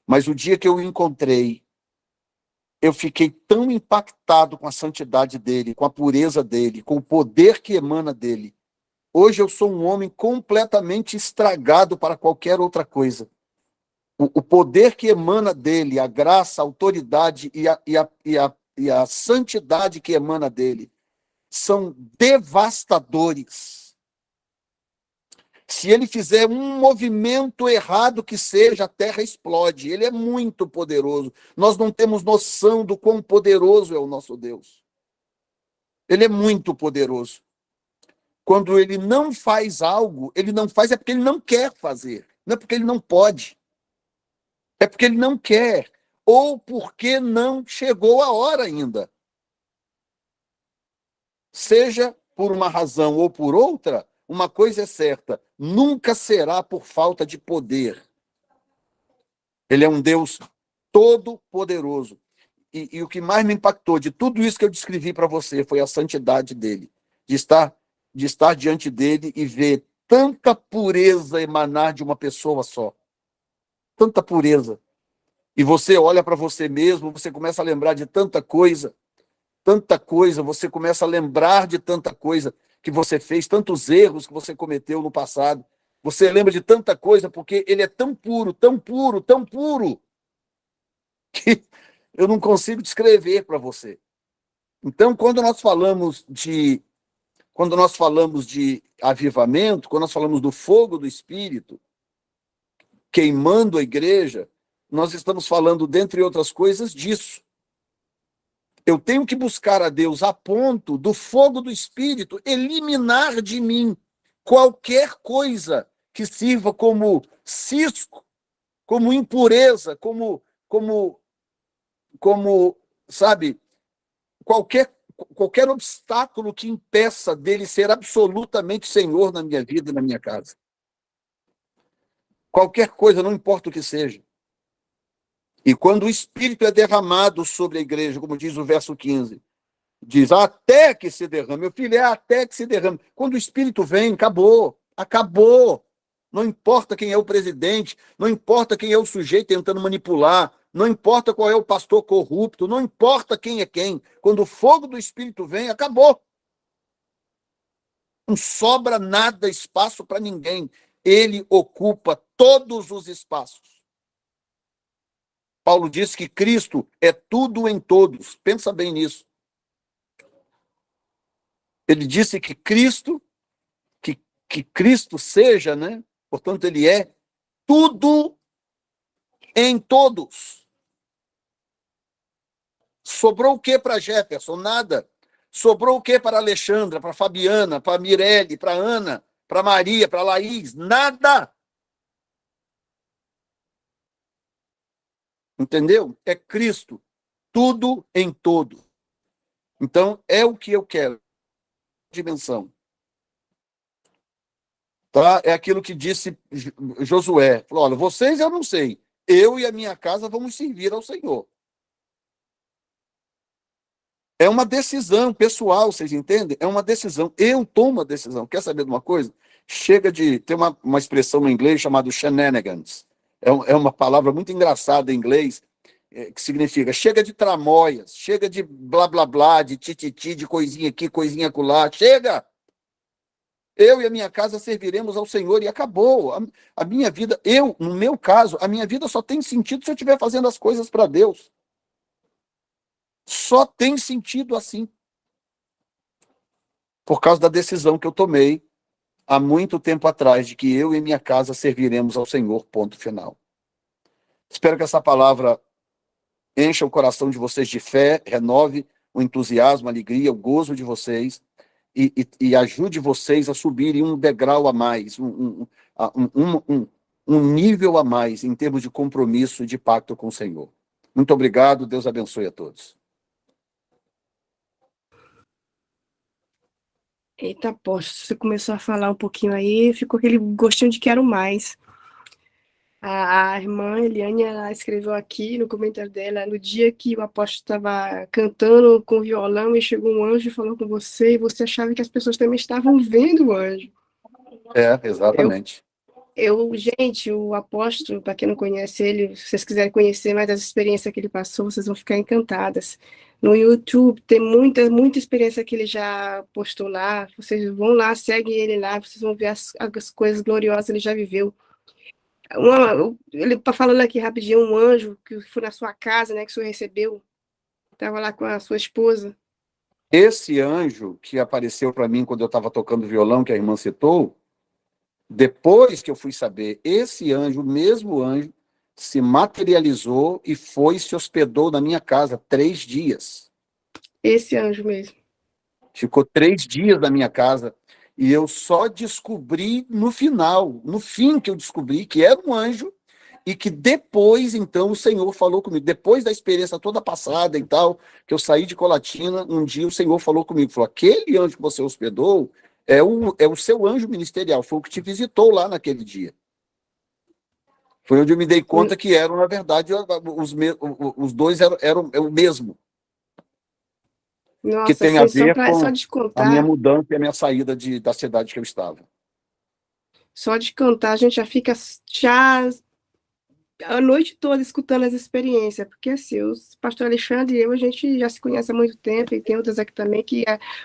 Mas o dia que eu o encontrei, eu fiquei tão impactado com a santidade dele, com a pureza dele, com o poder que emana dele. Hoje eu sou um homem completamente estragado para qualquer outra coisa. O poder que emana dele, a graça, a autoridade e a santidade que emana dele são devastadores. Se ele fizer um movimento errado que seja, a terra explode. Ele é muito poderoso. Nós não temos noção do quão poderoso é o nosso Deus. Ele é muito poderoso. Quando ele não faz algo, ele não faz é porque ele não quer fazer. Não é porque ele não pode. É porque ele não quer. Ou porque não chegou a hora ainda. Seja por uma razão ou por outra, uma coisa é certa, nunca será por falta de poder. Ele é um Deus todo-poderoso. E o que mais me impactou de tudo isso que eu descrevi para você foi a santidade dele, de estar diante dele e ver tanta pureza emanar de uma pessoa só. Tanta pureza. E você olha para você mesmo, você começa a lembrar de tanta coisa, você começa a lembrar de tanta coisa que você fez, tantos erros que você cometeu no passado. Você lembra de tanta coisa porque ele é tão puro, tão puro, tão puro, que eu não consigo descrever para você. Então, quando nós falamos de avivamento, quando nós falamos do fogo do Espírito queimando a igreja, nós estamos falando, dentre outras coisas, disso. Eu tenho que buscar a Deus a ponto do fogo do Espírito eliminar de mim qualquer coisa que sirva como cisco, como impureza, sabe, qualquer obstáculo que impeça dele ser absolutamente Senhor na minha vida e na minha casa. Qualquer coisa, não importa o que seja. E quando o Espírito é derramado sobre a igreja, como diz o verso 15, diz, até que se derrame. Meu filho, é até que se derrame. Quando o Espírito vem, acabou. Acabou. Não importa quem é o presidente, não importa quem é o sujeito tentando manipular, não importa qual é o pastor corrupto, não importa quem é quem. Quando o fogo do Espírito vem, acabou. Não sobra nada espaço para ninguém. Ele ocupa todos os espaços. Paulo diz que Cristo é tudo em todos. Pensa bem nisso. Ele disse que Cristo seja, né? Portanto, ele é tudo em todos. Sobrou o que para Jefferson? Nada. Sobrou o que para Alexandra, para Fabiana, para Mirelle, para Ana, para Maria, para Laís? Nada. Entendeu? É Cristo, tudo em todo. Então, é o que eu quero. Dimensão. Tá? É aquilo que disse Josué. Falou, olha, vocês eu não sei. Eu e a minha casa vamos servir ao Senhor. É uma decisão pessoal, vocês entendem? É uma decisão. Eu tomo a decisão. Quer saber de uma coisa? Chega de... Tem uma expressão em inglês chamada shenanigans. É uma palavra muito engraçada em inglês, que significa chega de tramóias, chega de blá, blá, blá, de tititi, de coisinha aqui, coisinha acolá. Chega! Eu e a minha casa serviremos ao Senhor e acabou. A minha vida, no meu caso, a minha vida só tem sentido se eu estiver fazendo as coisas para Deus. Só tem sentido assim. Por causa da decisão que eu tomei há muito tempo atrás, de que eu e minha casa serviremos ao Senhor, ponto final. Espero que essa palavra encha o coração de vocês de fé, renove o entusiasmo, a alegria, o gozo de vocês e ajude vocês a subirem um degrau a mais, um nível a mais em termos de compromisso e de pacto com o Senhor. Muito obrigado, Deus abençoe a todos. Eita, poxa, você começou a falar um pouquinho aí, ficou aquele gostinho de quero mais. A irmã Eliane, ela escreveu aqui no comentário dela, no dia que o apóstolo estava cantando com violão e chegou um anjo e falou com você, e você achava que as pessoas também estavam vendo o anjo. Exatamente. Gente, o apóstolo, para quem não conhece ele, se vocês quiserem conhecer mais das experiências que ele passou, vocês vão ficar encantadas. No YouTube tem muita experiência que ele já postou lá, vocês vão lá, seguem ele lá, vocês vão ver as coisas gloriosas que ele já viveu. Ele está falando aqui rapidinho, um anjo que foi na sua casa, né, que o senhor recebeu, estava lá com a sua esposa. Esse anjo que apareceu para mim quando eu estava tocando violão, que a irmã citou, depois que eu fui saber, esse anjo, o mesmo anjo, se materializou e se hospedou na minha casa 3 dias. Esse anjo mesmo. Ficou 3 dias na minha casa. E eu só descobri no fim que eu descobri que era um anjo e que depois, então, o Senhor falou comigo. Depois da experiência toda passada e tal, que eu saí de Colatina, um dia o Senhor falou comigo, falou, aquele anjo que você hospedou é o seu anjo ministerial, foi o que te visitou lá naquele dia. Foi onde eu me dei conta que eram, na verdade, os dois eram o mesmo. Nossa, que tem a ver só de com contar, a minha mudança e a minha saída da cidade que eu estava. Só de cantar, a gente já fica já a noite toda escutando as experiências, porque assim, o pastor Alexandre e eu, a gente já se conhece há muito tempo, e tem outras aqui também que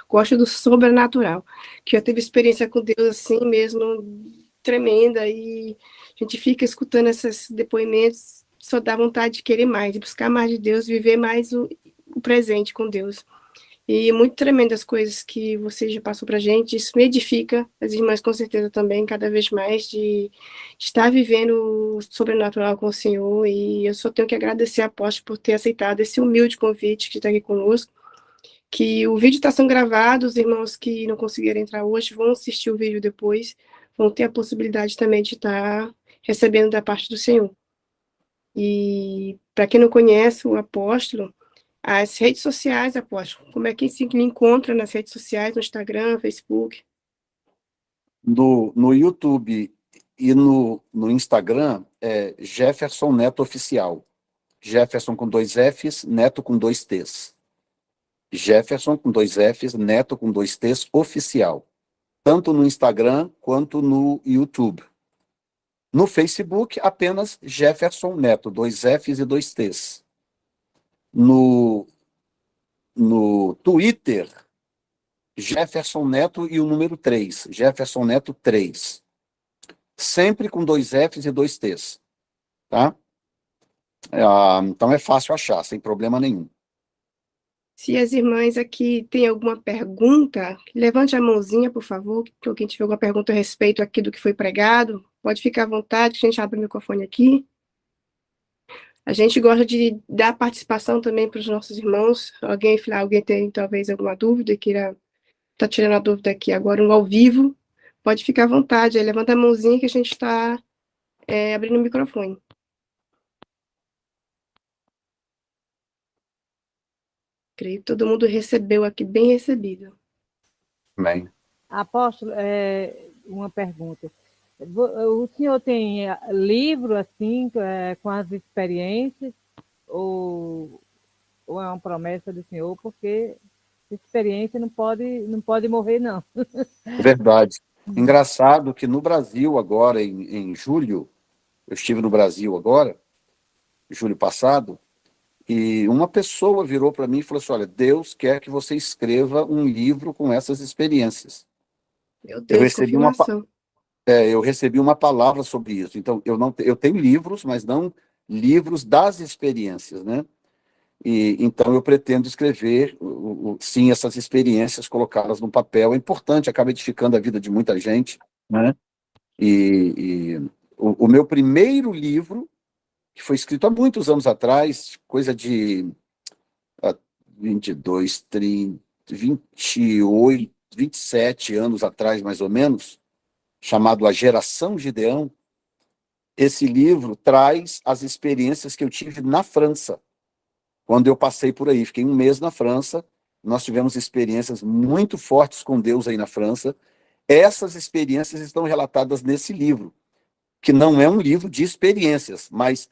gostam do sobrenatural, que já teve experiência com Deus assim mesmo, tremenda, e a gente fica escutando esses depoimentos, só dá vontade de querer mais, de buscar mais de Deus, viver mais o presente com Deus. E muito tremendo as coisas que você já passou para a gente, isso me edifica, as irmãs com certeza também, cada vez mais, de estar vivendo o sobrenatural com o Senhor, e eu só tenho que agradecer a Apóstolo por ter aceitado esse humilde convite que está aqui conosco, que o vídeo está sendo gravado, os irmãos que não conseguiram entrar hoje vão assistir o vídeo depois, vão ter a possibilidade também de estar recebendo da parte do Senhor. E para quem não conhece o Apóstolo, as redes sociais, Apóstolo, como é que se encontra nas redes sociais, no Instagram, Facebook? No YouTube e no Instagram é Jefferson Neto Oficial. Jefferson com 2 Fs, Neto com 2 Ts. Jefferson com 2 Fs, Neto com 2 Ts, Oficial. Tanto no Instagram quanto no YouTube. No Facebook, apenas Jefferson Neto, 2 Fs e 2 Ts. No Twitter, Jefferson Neto e o número 3, Jefferson Neto 3. Sempre com 2 Fs e 2 Ts. Tá? Então é fácil achar, sem problema nenhum. Se as irmãs aqui têm alguma pergunta, levante a mãozinha, por favor, que alguém tiver alguma pergunta a respeito aqui do que foi pregado, pode ficar à vontade, que a gente abre o microfone aqui. A gente gosta de dar participação também para os nossos irmãos. Alguém tem talvez alguma dúvida, queira tá tirando a dúvida aqui agora, ao vivo, pode ficar à vontade, aí levanta a mãozinha que a gente está abrindo o microfone. Creio que todo mundo recebeu aqui, bem recebido. Bem. Apóstolo, uma pergunta. O senhor tem livro, assim, com as experiências, ou é uma promessa do senhor? Porque experiência não pode morrer, não. Verdade. Engraçado que no Brasil agora, em julho, eu estive no Brasil agora, julho passado, e uma pessoa virou para mim e falou assim, olha, Deus quer que você escreva um livro com essas experiências. Meu Deus, confirmação. Eu recebi uma palavra sobre isso. Então, eu tenho livros, mas não livros das experiências, né? Então, eu pretendo escrever, sim, essas experiências, colocá-las no papel. É importante, acaba edificando a vida de muita gente, né? O meu primeiro livro, que foi escrito há muitos anos atrás, coisa de 22, 30, 28, 27 anos atrás, mais ou menos, chamado A Geração Gideão, esse livro traz as experiências que eu tive na França, quando eu passei por aí. Fiquei um mês na França, nós tivemos experiências muito fortes com Deus aí na França. Essas experiências estão relatadas nesse livro, que não é um livro de experiências, mas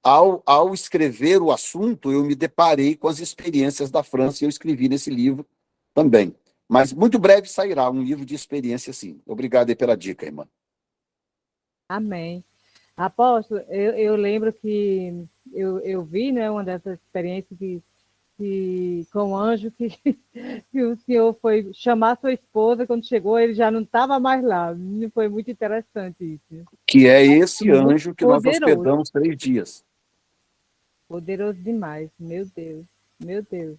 ao escrever o assunto, eu me deparei com as experiências da França e eu escrevi nesse livro também. Mas muito breve sairá um livro de experiência, sim. Obrigado aí pela dica, irmã. Amém. Apóstolo, eu lembro que eu vi, né, uma dessas experiências com o anjo, que o senhor foi chamar sua esposa, quando chegou, ele já não estava mais lá. Foi muito interessante isso. Que é esse anjo que nós poderoso. hospedamos 3 dias. Poderoso demais, meu Deus, meu Deus.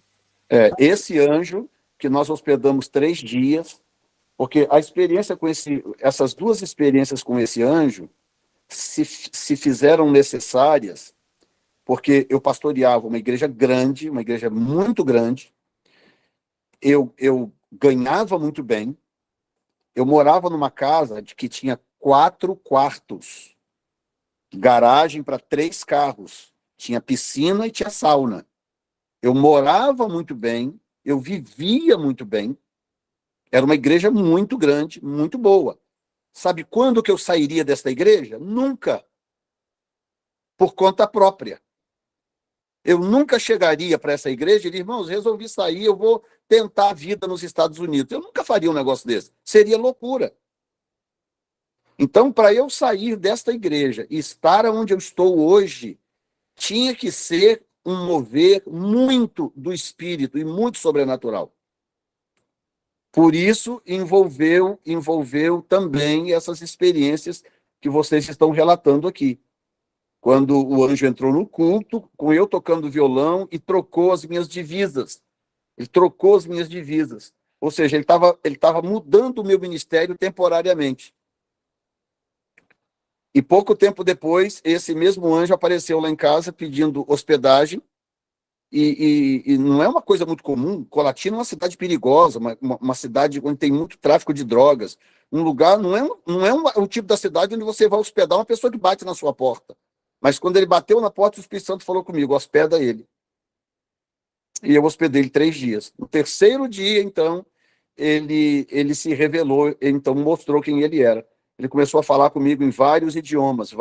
Esse anjo que nós hospedamos 3 dias, porque a experiência com essas 2 experiências com esse anjo se fizeram necessárias, porque eu pastoreava uma igreja grande, uma igreja muito grande, eu ganhava muito bem, eu morava numa casa que tinha 4 quartos, garagem para 3 carros, tinha piscina e tinha sauna. Eu morava muito bem, eu vivia muito bem, era uma igreja muito grande, muito boa. Sabe quando que eu sairia dessa igreja? Nunca. Por conta própria. Eu nunca chegaria para essa igreja e diria, irmãos, resolvi sair, eu vou tentar a vida nos Estados Unidos. Eu nunca faria um negócio desse. Seria loucura. Então, para eu sair desta igreja e estar onde eu estou hoje, tinha que ser um mover muito do Espírito e muito sobrenatural. Por isso, envolveu também essas experiências que vocês estão relatando aqui. Quando o anjo entrou no culto, com eu tocando violão e trocou as minhas divisas. Ele trocou as minhas divisas. Ou seja, ele tava mudando o meu ministério temporariamente. E pouco tempo depois, esse mesmo anjo apareceu lá em casa pedindo hospedagem. E não é uma coisa muito comum. Colatina é uma cidade perigosa, uma cidade onde tem muito tráfico de drogas. Um lugar, não é o tipo da cidade onde você vai hospedar uma pessoa que bate na sua porta. Mas quando ele bateu na porta, o Espírito Santo falou comigo, hospeda ele. E eu hospedei ele 3 dias. No terceiro dia, então, ele se revelou, então mostrou quem ele era. Ele começou a falar comigo em vários idiomas,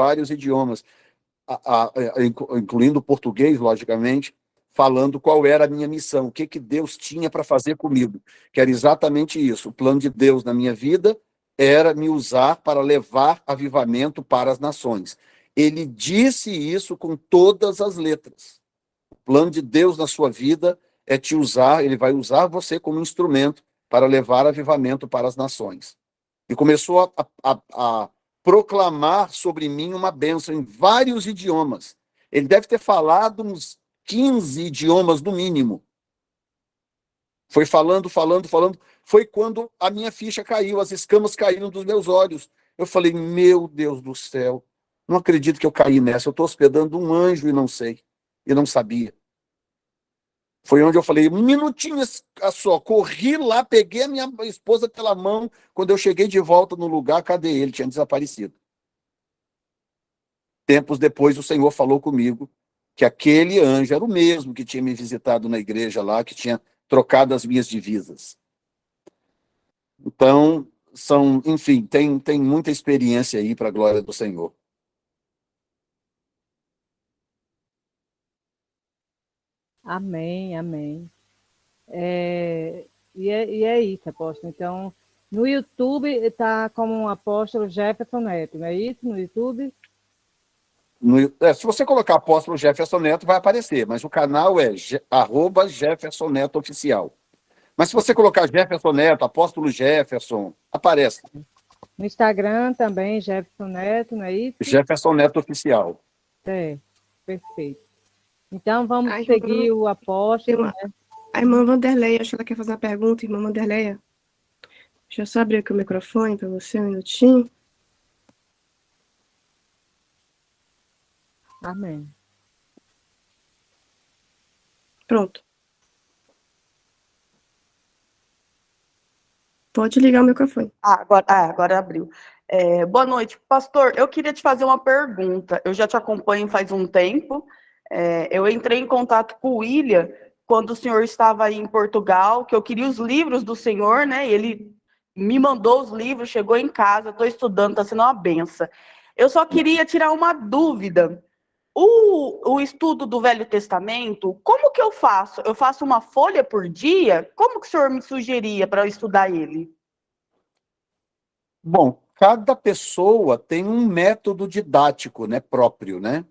incluindo o português, logicamente, falando qual era a minha missão, o que Deus tinha para fazer comigo, que era exatamente isso. O plano de Deus na minha vida era me usar para levar avivamento para as nações. Ele disse isso com todas as letras. O plano de Deus na sua vida é te usar, ele vai usar você como instrumento para levar avivamento para as nações. E começou a proclamar sobre mim uma bênção em vários idiomas. Ele deve ter falado uns 15 idiomas no mínimo. Foi falando. Foi quando a minha ficha caiu, as escamas caíram dos meus olhos. Eu falei, meu Deus do céu, não acredito que eu caí nessa. Eu estou hospedando um anjo e não sei, e não sabia. Foi onde eu falei, um minutinho só, corri lá, peguei a minha esposa pela mão, quando eu cheguei de volta no lugar, cadê ele? Tinha desaparecido. Tempos depois, o Senhor falou comigo que aquele anjo era o mesmo que tinha me visitado na igreja lá, que tinha trocado as minhas divisas. Então, enfim, tem muita experiência aí para a glória do Senhor. Amém, amém. E é isso, apóstolo. Então, no YouTube está como apóstolo Jefferson Neto, não é isso? No YouTube? Se você colocar apóstolo Jefferson Neto, vai aparecer, mas o canal é @Jefferson Neto Oficial. Mas se você colocar Jefferson Neto, apóstolo Jefferson, aparece. No Instagram também, Jefferson Neto, não é isso? Jefferson Neto Oficial. Perfeito. Então, vamos seguir o apóstolo, né? A irmã Vanderleia, acho que ela quer fazer uma pergunta, irmã Vanderleia. Deixa eu só abrir aqui o microfone para você, um minutinho. Amém. Pronto. Pode ligar o microfone. Agora abriu. Boa noite, pastor. Eu queria te fazer uma pergunta. Eu já te acompanho faz um tempo. Eu entrei em contato com o William quando o senhor estava aí em Portugal, que eu queria os livros do senhor, né? E ele me mandou os livros, chegou em casa, estou estudando, está sendo uma benção. Eu só queria tirar uma dúvida. O estudo do Velho Testamento, como que eu faço? Eu faço uma folha por dia? Como que o senhor me sugeria para eu estudar ele? Bom, cada pessoa tem um método didático, né, próprio, né?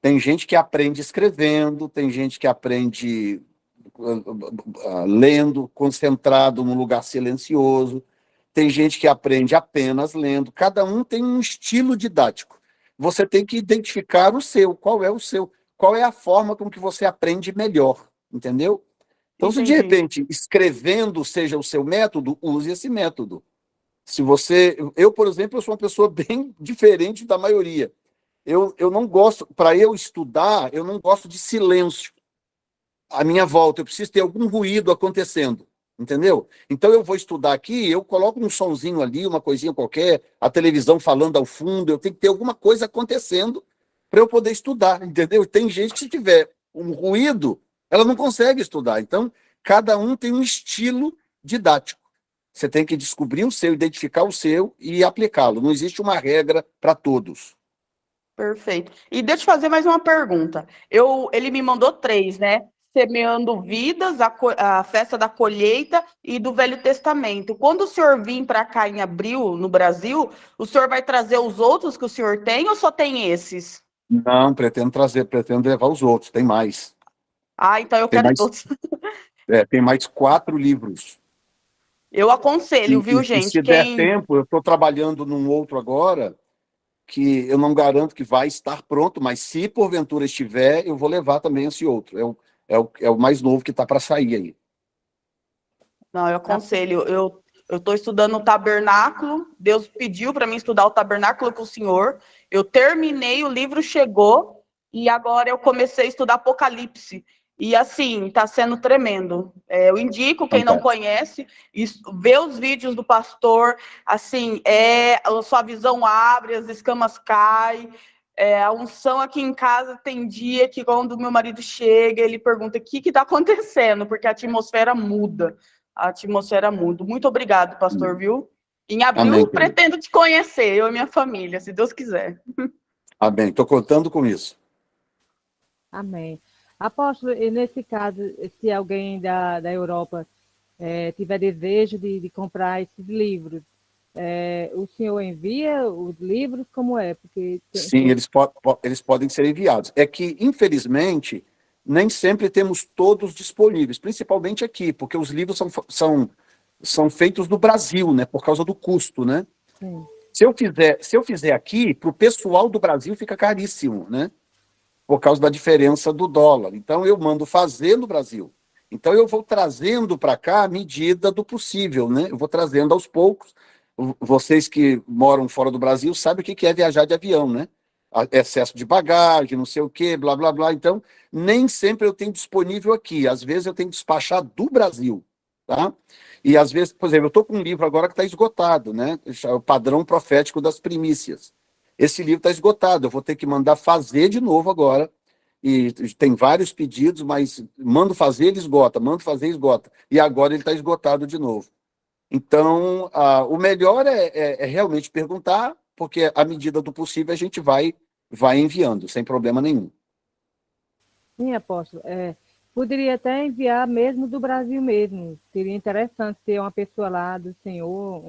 Tem gente que aprende escrevendo, tem gente que aprende lendo, concentrado num lugar silencioso, tem gente que aprende apenas lendo. Cada um tem um estilo didático. Você tem que identificar o seu, qual é a forma com que você aprende melhor, entendeu? Então, se de repente escrevendo seja o seu método, use esse método. Eu, por exemplo, eu sou uma pessoa bem diferente da maioria. Eu não gosto, para eu estudar, eu não gosto de silêncio à minha volta. Eu preciso ter algum ruído acontecendo, entendeu? Então eu vou estudar aqui, eu coloco um sonzinho ali, uma coisinha qualquer, a televisão falando ao fundo, eu tenho que ter alguma coisa acontecendo para eu poder estudar, entendeu? Tem gente que se tiver um ruído, ela não consegue estudar. Então, cada um tem um estilo didático. Você tem que descobrir o seu, identificar o seu e aplicá-lo. Não existe uma regra para todos. Perfeito. E deixa eu fazer mais uma pergunta. Ele me mandou 3, né? Semeando Vidas, a festa da colheita e do Velho Testamento. Quando o senhor vir para cá em abril, no Brasil, o senhor vai trazer os outros que o senhor tem ou só tem esses? Não, pretendo levar os outros, tem mais. Ah, então eu Tem quero mais, todos. tem mais 4 livros. Eu aconselho, viu, E gente? se der tempo, eu estou trabalhando num outro agora, que eu não garanto que vai estar pronto, mas se porventura estiver, eu vou levar também esse outro. É o mais novo que está para sair aí. Não, eu aconselho. Eu estou estudando o tabernáculo. Deus pediu para mim estudar o tabernáculo com o Senhor. Eu terminei, o livro chegou e agora eu comecei a estudar Apocalipse. E assim, está sendo tremendo. Eu indico quem não conhece, vê os vídeos do pastor. Assim, a sua visão abre, as escamas caem. A unção aqui em casa tem dia que quando meu marido chega, ele pergunta o que está acontecendo, porque a atmosfera muda. A atmosfera muda. Muito obrigado, pastor, viu? Em abril, Amém, pretendo te conhecer, eu e minha família, se Deus quiser. Amém. Estou contando com isso. Amém. Apóstolo, e nesse caso, se alguém da Europa tiver desejo de comprar esses livros, o senhor envia os livros? Como é? Porque Sim, eles podem ser enviados. É que, infelizmente, nem sempre temos todos disponíveis, principalmente aqui, porque os livros são feitos no Brasil, né, por causa do custo, né? Sim. Se eu fizer aqui, para o pessoal do Brasil fica caríssimo, né? Por causa da diferença do dólar. Então, eu mando fazer no Brasil. Então, eu vou trazendo para cá à medida do possível, né? Eu vou trazendo aos poucos. Vocês que moram fora do Brasil sabem o que é viajar de avião, né? Excesso de bagagem, não sei o quê, blá, blá, blá. Então, nem sempre eu tenho disponível aqui. Às vezes, eu tenho que despachar do Brasil, tá? E, às vezes, por exemplo, eu estou com um livro agora que está esgotado, né? O Padrão Profético das Primícias. Esse livro está esgotado, eu vou ter que mandar fazer de novo agora, e tem vários pedidos, mas mando fazer, ele esgota, mando fazer, esgota, e agora ele está esgotado de novo. Então, o melhor é realmente perguntar, porque à medida do possível a gente vai enviando, sem problema nenhum. Sim, apóstolo. Poderia até enviar mesmo do Brasil mesmo. Seria interessante ter uma pessoa lá do senhor,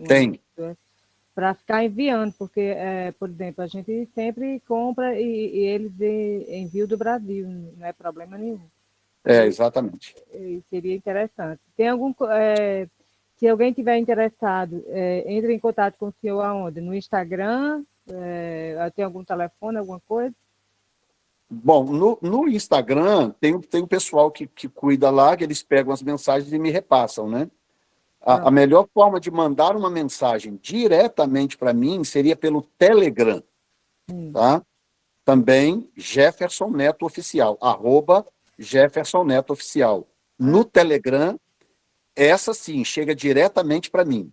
Tem. para ficar enviando, porque, por exemplo, a gente sempre compra e eles enviam do Brasil, não é problema nenhum. Exatamente. Seria interessante. Tem se alguém tiver interessado, entre em contato com o senhor aonde? No Instagram? Tem algum telefone, alguma coisa? Bom, no Instagram tem o pessoal que cuida lá, que eles pegam as mensagens e me repassam, né? A melhor forma de mandar uma mensagem diretamente para mim seria pelo Telegram, tá? Também Jefferson Neto Oficial, @Jefferson Neto Oficial. No Telegram, essa sim, chega diretamente para mim.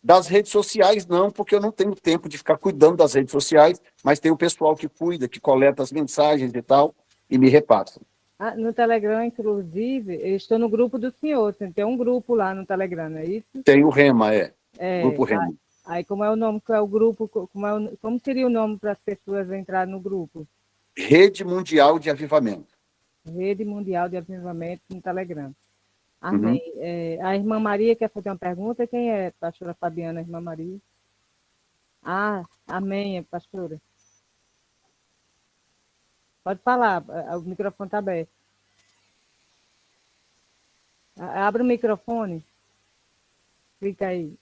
Das redes sociais, não, porque eu não tenho tempo de ficar cuidando das redes sociais, mas tem o pessoal que cuida, que coleta as mensagens e tal, e me repassa. No Telegram, inclusive, eu estou no grupo do senhor. Tem um grupo lá no Telegram, não é isso? Tem o Rema, Grupo Rema. Aí como é o nome, qual é o grupo, como seria o nome para as pessoas entrarem no grupo? Rede Mundial de Avivamento. Rede Mundial de Avivamento no Telegram. Amém. A irmã Maria quer fazer uma pergunta. Quem é, pastora Fabiana, a irmã Maria? Amém, pastora. Pode falar, o microfone está aberto. Abre o microfone. Clica aí.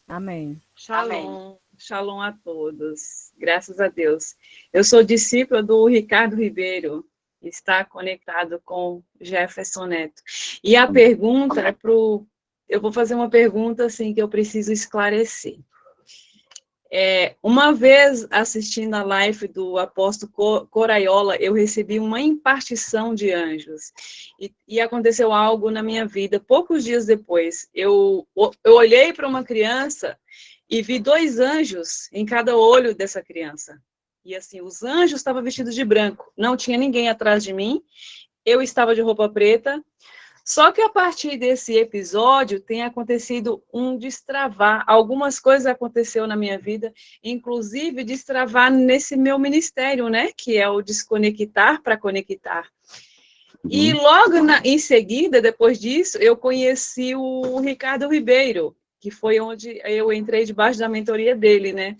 Amém. Shalom. Shalom a todos. Graças a Deus. Eu sou discípula do Ricardo Ribeiro. Está conectado com Jefferson Neto. E a pergunta é eu vou fazer uma pergunta assim que eu preciso esclarecer. Uma vez assistindo a live do apóstolo Coraiola, eu recebi uma impartição de anjos. E aconteceu algo na minha vida. Poucos dias depois, eu olhei para uma criança e vi 2 anjos em cada olho dessa criança. E assim, os anjos estavam vestidos de branco. Não tinha ninguém atrás de mim. Eu estava de roupa preta. Só que a partir desse episódio tem acontecido um destravar. Algumas coisas aconteceram na minha vida, inclusive destravar nesse meu ministério, né? Que é o desconectar para conectar. E logo em seguida, depois disso, eu conheci o Ricardo Ribeiro, que foi onde eu entrei debaixo da mentoria dele, né?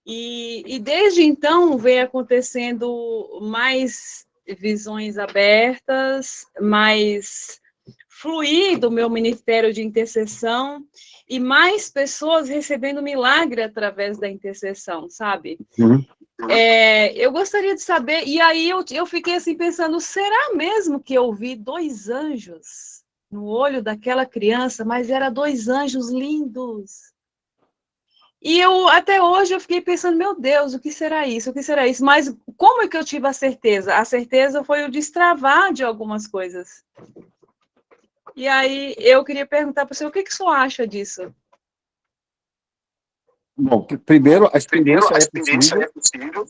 E desde então vem acontecendo mais visões abertas, mais fluir do meu ministério de intercessão e mais pessoas recebendo milagre através da intercessão, sabe? Eu gostaria de saber, e aí eu fiquei assim pensando, será mesmo que eu vi 2 anjos no olho daquela criança, mas eram 2 anjos lindos? E até hoje, eu fiquei pensando, meu Deus, o que será isso? O que será isso? Mas como é que eu tive a certeza? A certeza foi o destravar de algumas coisas. E aí, eu queria perguntar para você, o que o senhor acha disso? Bom, primeiro, a experiência é possível.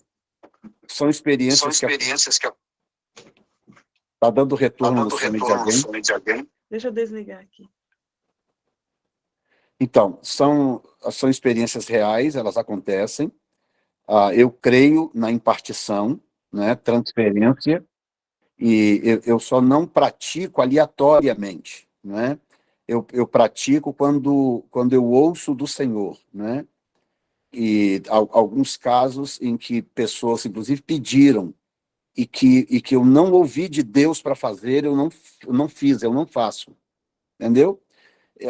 São experiências que... Está dando retorno no fone de alguém. Deixa eu desligar aqui. Então, são experiências reais, elas acontecem. Eu creio na impartição, né, transferência, e eu só não pratico aleatoriamente, né? Eu pratico quando eu ouço do Senhor, né? E alguns casos em que pessoas, inclusive, pediram e que eu não ouvi de Deus para fazer, eu não fiz, eu não faço, entendeu?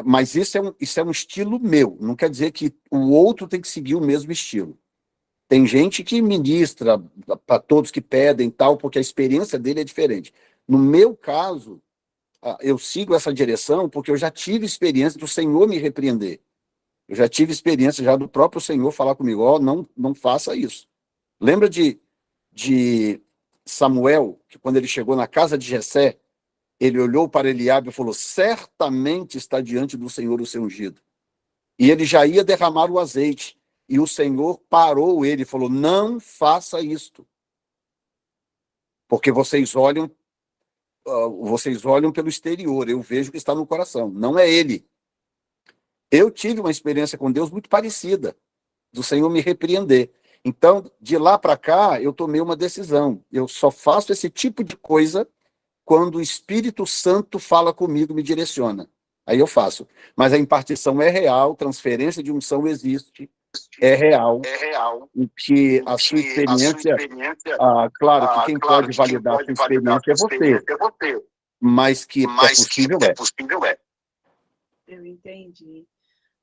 Mas isso é um estilo meu, não quer dizer que o outro tem que seguir o mesmo estilo. Tem gente que ministra para todos que pedem tal, porque a experiência dele é diferente. No meu caso, eu sigo essa direção porque eu já tive experiência do Senhor me repreender. Eu já tive experiência já do próprio Senhor falar comigo, não faça isso. Lembra de Samuel, que quando ele chegou na casa de Jessé, ele olhou para Eliabe e falou, certamente está diante do Senhor o seu ungido. E ele já ia derramar o azeite. E o Senhor parou ele e falou, não faça isto. Porque vocês olham pelo exterior, eu vejo o que está no coração. Não é ele. Eu tive uma experiência com Deus muito parecida, do Senhor me repreender. Então, de lá para cá, eu tomei uma decisão. Eu só faço esse tipo de coisa quando o Espírito Santo fala comigo, me direciona. Aí eu faço. Mas a impartição é real, transferência de unção existe, é real. E que a sua experiência... claro que quem pode validar a sua experiência é você. Mas que é possível, é. Eu entendi.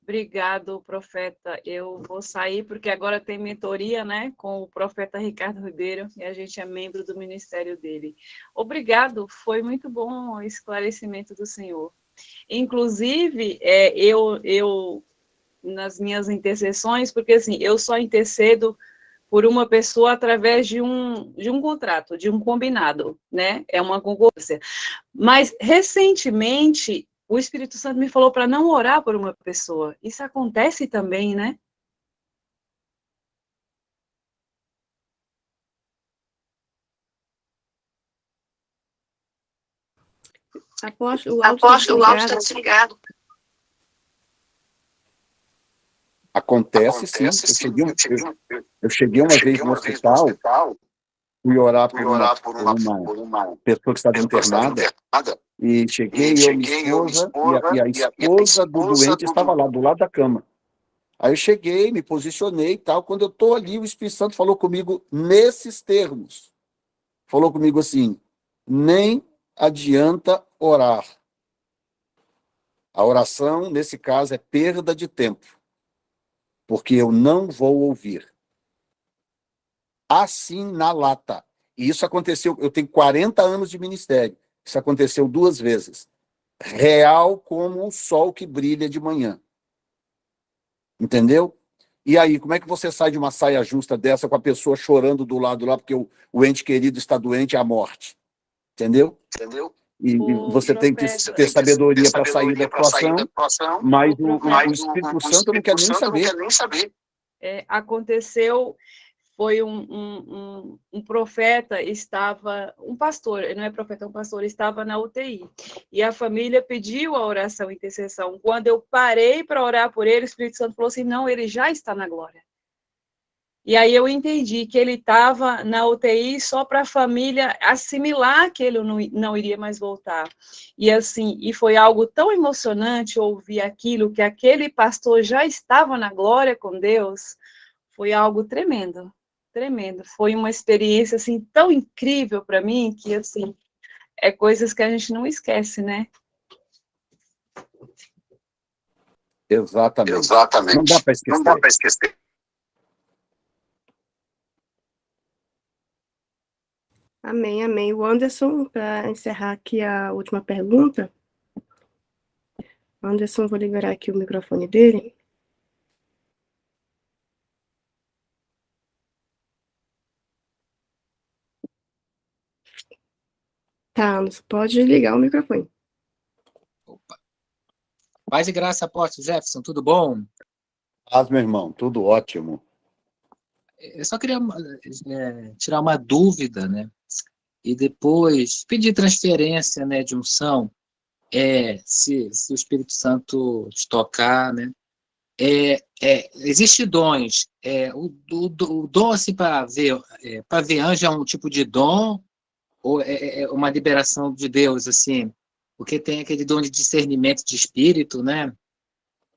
Obrigado, profeta. Eu vou sair, porque agora tem mentoria, né, com o profeta Ricardo Ribeiro, e a gente é membro do ministério dele. Obrigado, foi muito bom o esclarecimento do senhor. Inclusive, eu nas minhas intercessões, porque assim, eu só intercedo por uma pessoa através de um contrato, de um combinado, né, é uma concordância. Mas, recentemente, o Espírito Santo me falou para não orar por uma pessoa. Isso acontece também, né? Apóstolo, o áudio está desligado. Acontece sim. Eu cheguei uma vez no hospital, fui orar por uma pessoa que estava internada, e cheguei, eu e minha esposa, e a esposa do doente estava lá, do lado da cama. Aí eu cheguei, me posicionei e tal, quando eu estou ali, o Espírito Santo falou comigo nesses termos. Falou comigo assim, nem adianta orar. A oração, nesse caso, é perda de tempo, porque eu não vou ouvir. Assim, na lata. E isso aconteceu, eu tenho 40 anos de ministério, isso aconteceu 2 vezes. Real como o sol que brilha de manhã. Entendeu? E aí, como é que você sai de uma saia justa dessa com a pessoa chorando do lado lá, porque o ente querido está doente à morte? Entendeu? E você tem que ter sabedoria para sair da situação, mas o Espírito Santo não quer nem saber. Aconteceu foi um profeta, um pastor, não é profeta, é um pastor, estava na UTI. E a família pediu a oração, a intercessão. Quando eu parei para orar por ele, o Espírito Santo falou assim, não, ele já está na glória. E aí eu entendi que ele estava na UTI só para a família assimilar que ele não iria mais voltar. E assim, e foi algo tão emocionante ouvir aquilo, que aquele pastor já estava na glória com Deus, foi algo tremendo, tremendo. Foi uma experiência assim tão incrível para mim que assim, é coisas que a gente não esquece, né? Exatamente. Não dá Exatamente. para Não dá esquecer. para esquecer. Amém, amém. O Anderson, para encerrar aqui a última pergunta. Anderson, vou liberar aqui o microfone dele. Tá, Anderson, pode ligar o microfone. Opa. Paz e graça, apóstolo Jefferson, tudo bom? Meu irmão, tudo ótimo. Eu só queria tirar uma dúvida, né? E depois pedir transferência, né, de unção, se o Espírito Santo te tocar, né? Existe dons. O dom, assim, para ver anjo é um tipo de dom ou é uma liberação de Deus, assim? Porque tem aquele dom de discernimento de espírito, né?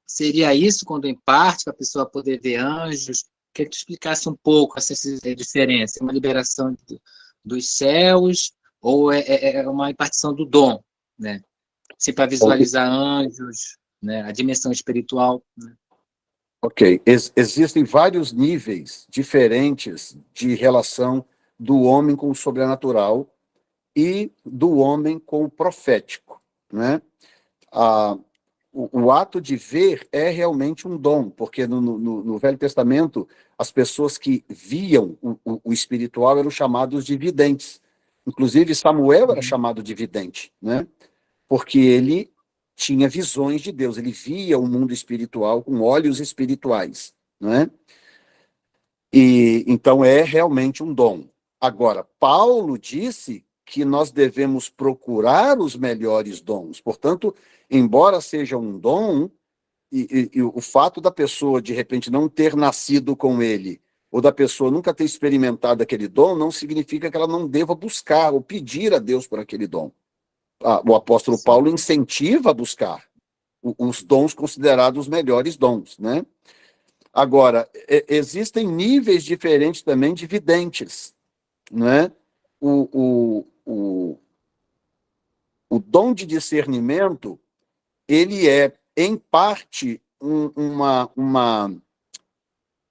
Seria isso quando em parte, para a pessoa poder ver anjos? Queria que tu explicasse um pouco essa diferença. É uma liberação dos céus ou é uma impartição do dom, né? Se para visualizar anjos, né? A dimensão espiritual, né? Ok. Existem vários níveis diferentes de relação do homem com o sobrenatural e do homem com o profético, né? O ato de ver é realmente um dom, porque no Velho Testamento, as pessoas que viam o espiritual eram chamados de videntes. Inclusive, Samuel era chamado de vidente, né? Porque ele tinha visões de Deus, ele via o mundo espiritual com olhos espirituais, né? E então é realmente um dom. Agora, Paulo disse que nós devemos procurar os melhores dons. Portanto, embora seja um dom, e o fato da pessoa, de repente, não ter nascido com ele, ou da pessoa nunca ter experimentado aquele dom, não significa que ela não deva buscar ou pedir a Deus por aquele dom. O apóstolo Paulo incentiva a buscar os dons considerados os melhores dons, né? Agora, existem níveis diferentes também de videntes, né? O dom de discernimento, ele é, em parte,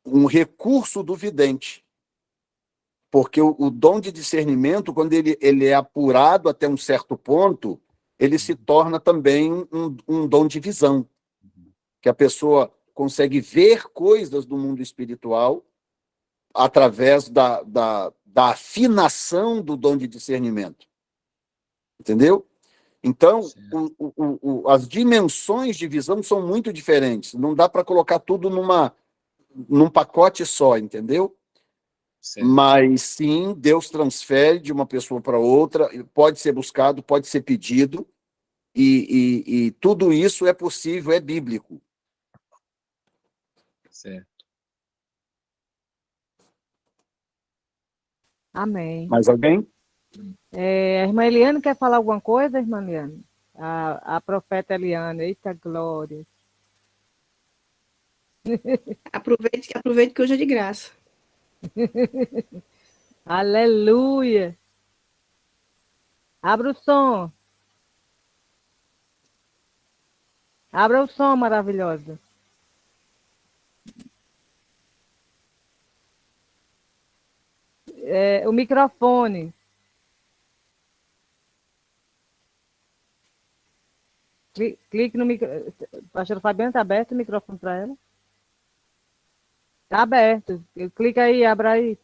um recurso do vidente. Porque o dom de discernimento, quando ele é apurado até um certo ponto, ele se torna também um dom de visão. Que a pessoa consegue ver coisas do mundo espiritual através da afinação do dom de discernimento. Entendeu? Então, as dimensões de visão são muito diferentes. Não dá para colocar tudo num pacote só, entendeu? Certo. Mas, sim, Deus transfere de uma pessoa para outra, pode ser buscado, pode ser pedido, e tudo isso é possível, é bíblico. Certo. Amém. Mais alguém? A irmã Eliane quer falar alguma coisa, irmã Eliane? A profeta Eliane, eita glória. Aproveite que hoje é de graça. Aleluia. Abra o som. Abra o som, maravilhosa. O microfone. Clique no microfone. Pastora Fabiana, está aberto o microfone para ela? Está aberto. Clica aí, abra aí.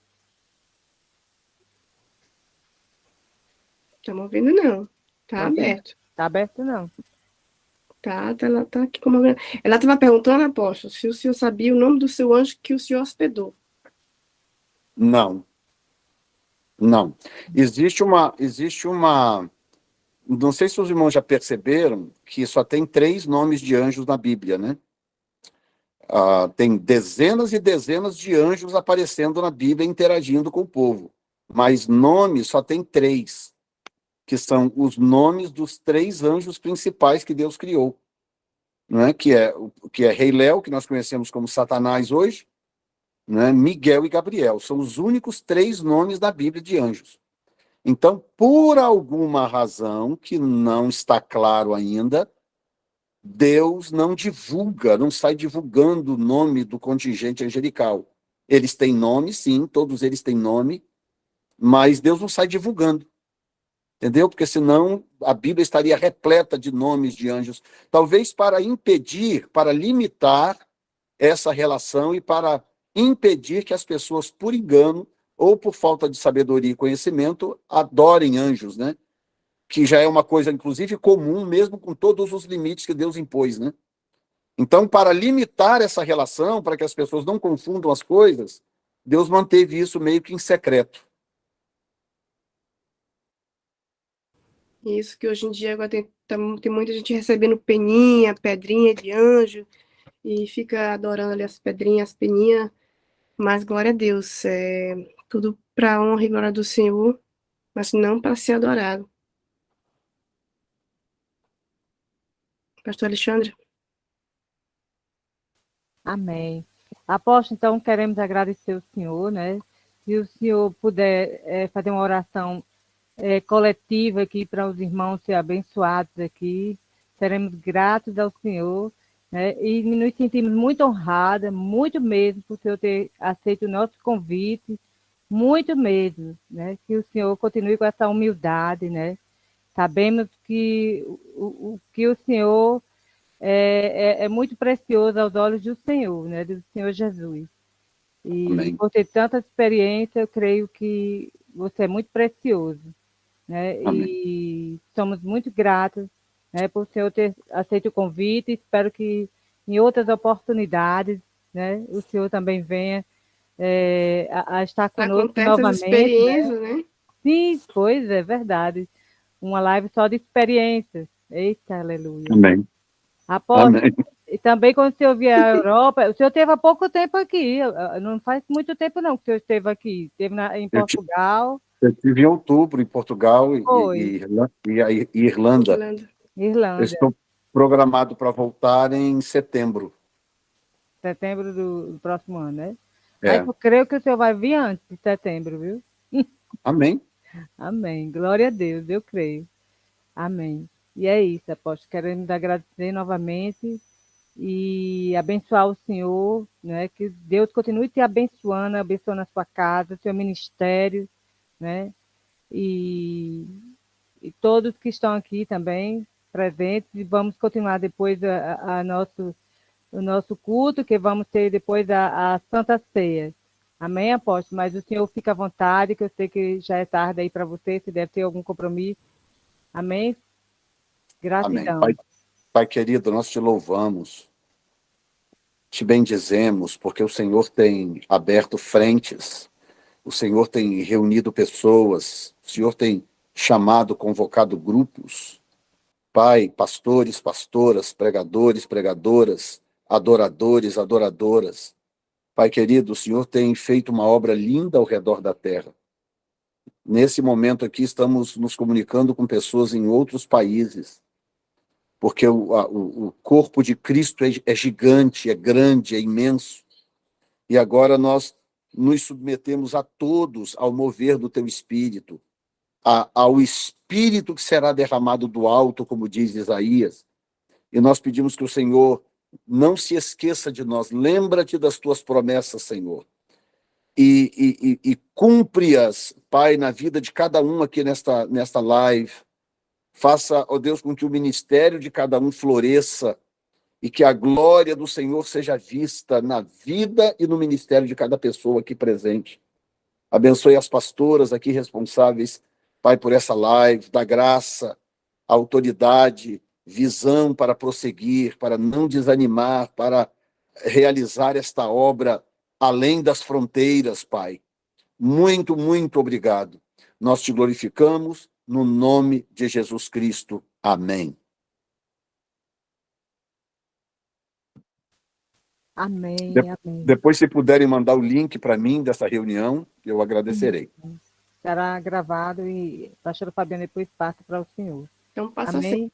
Estamos ouvindo, não. Está aberto. Está aberto, não. Ela tá aqui como... Ela estava perguntando, apóstolo, se o senhor sabia o nome do seu anjo que o senhor hospedou. Não, não. Existe uma... Não sei se os irmãos já perceberam que só tem 3 nomes de anjos na Bíblia, né? Tem dezenas e dezenas de anjos aparecendo na Bíblia, interagindo com o povo. Mas nomes só tem 3, que são os nomes dos 3 anjos principais que Deus criou. Não é? Que é Rei Léo, que nós conhecemos como Satanás hoje, né? Miguel e Gabriel. São os únicos 3 nomes da Bíblia de anjos. Então, por alguma razão que não está claro ainda, Deus não divulga, não sai divulgando o nome do contingente angelical. Eles têm nome, sim, todos eles têm nome, mas Deus não sai divulgando. Entendeu? Porque senão a Bíblia estaria repleta de nomes de anjos, talvez para impedir, para limitar essa relação e para impedir que as pessoas, por engano ou por falta de sabedoria e conhecimento, adorem anjos, né? Que já é uma coisa, inclusive, comum, mesmo com todos os limites que Deus impôs, né? Então, para limitar essa relação, para que as pessoas não confundam as coisas, Deus manteve isso meio que em secreto. Isso que hoje em dia agora tem muita gente recebendo peninha, pedrinha de anjo, e fica adorando ali as pedrinhas, as peninhas, mas glória a Deus, tudo para a honra e glória do Senhor, mas não para ser adorado. Pastor Alexandre? Amém. Apóstolo, então, queremos agradecer o senhor, né? Se o senhor puder fazer uma oração coletiva aqui para os irmãos ser abençoados aqui, seremos gratos ao senhor, né? E nos sentimos muito honradas, muito mesmo, por o senhor ter aceito o nosso convite, muito mesmo, né? Que o senhor continue com essa humildade, né? Sabemos que que o senhor é muito precioso aos olhos do Senhor, né? Do Senhor Jesus. E Amém. por ter tanta experiência, eu creio que você é muito precioso, né? Amém. E somos muito gratos, né, por o Senhor ter aceito o convite. Espero que em outras oportunidades, né, o Senhor também venha a estar conosco Acontece as novamente. experiências, né? Sim, pois é verdade. Uma live só de experiências. Eita, aleluia. Amém. Apóstolo, Amém. e também quando o senhor vier à Europa, o senhor teve há pouco tempo aqui, não faz muito tempo não que o senhor esteve aqui, esteve em Portugal. Eu estive em outubro em Portugal Foi. e Irlanda. Eu Irlanda, estou programado para voltar em setembro. setembro do próximo ano, né? É. Mas eu creio que o senhor vai vir antes de setembro, viu? Amém. Amém. Glória a Deus, eu creio. Amém. E é isso, apóstolo. Queremos agradecer novamente e abençoar o senhor, né? Que Deus continue te abençoando, abençoando a sua casa, o seu ministério, né? E todos que estão aqui também presentes. E vamos continuar depois o nosso culto, que vamos ter depois a Santa Ceia. Amém, apóstolo? Mas o senhor fica à vontade, que eu sei que já é tarde aí para você, se deve ter algum compromisso. Amém? Gratidão. Amém. Pai querido, nós te louvamos, te bendizemos, porque o Senhor tem aberto frentes, o Senhor tem reunido pessoas, o Senhor tem chamado, convocado grupos. Pai, pastores, pastoras, pregadores, pregadoras, adoradores, adoradoras. Pai querido, o Senhor tem feito uma obra linda ao redor da terra. Nesse momento aqui, estamos nos comunicando com pessoas em outros países, porque o corpo de Cristo é gigante, é grande, é imenso. E agora nós nos submetemos a todos ao mover do teu Espírito, ao Espírito que será derramado do alto, como diz Isaías. E nós pedimos que o Senhor não se esqueça de nós, lembra-te das tuas promessas, Senhor, e cumpre-as, Pai, na vida de cada um aqui nesta live. Faça, ó Deus, com que o ministério de cada um floresça e que a glória do Senhor seja vista na vida e no ministério de cada pessoa aqui presente. Abençoe as pastoras aqui responsáveis, Pai, por essa live, dá graça, autoridade, visão para prosseguir, para não desanimar, para realizar esta obra além das fronteiras, Pai. muito, muito obrigado. Nós te glorificamos no nome de Jesus Cristo. Amém. Amém, amém. Depois, se puderem mandar o link para mim dessa reunião, eu agradecerei. Será gravado e a pastora Fabiana depois passa para o senhor. Então, passa assim. Amém.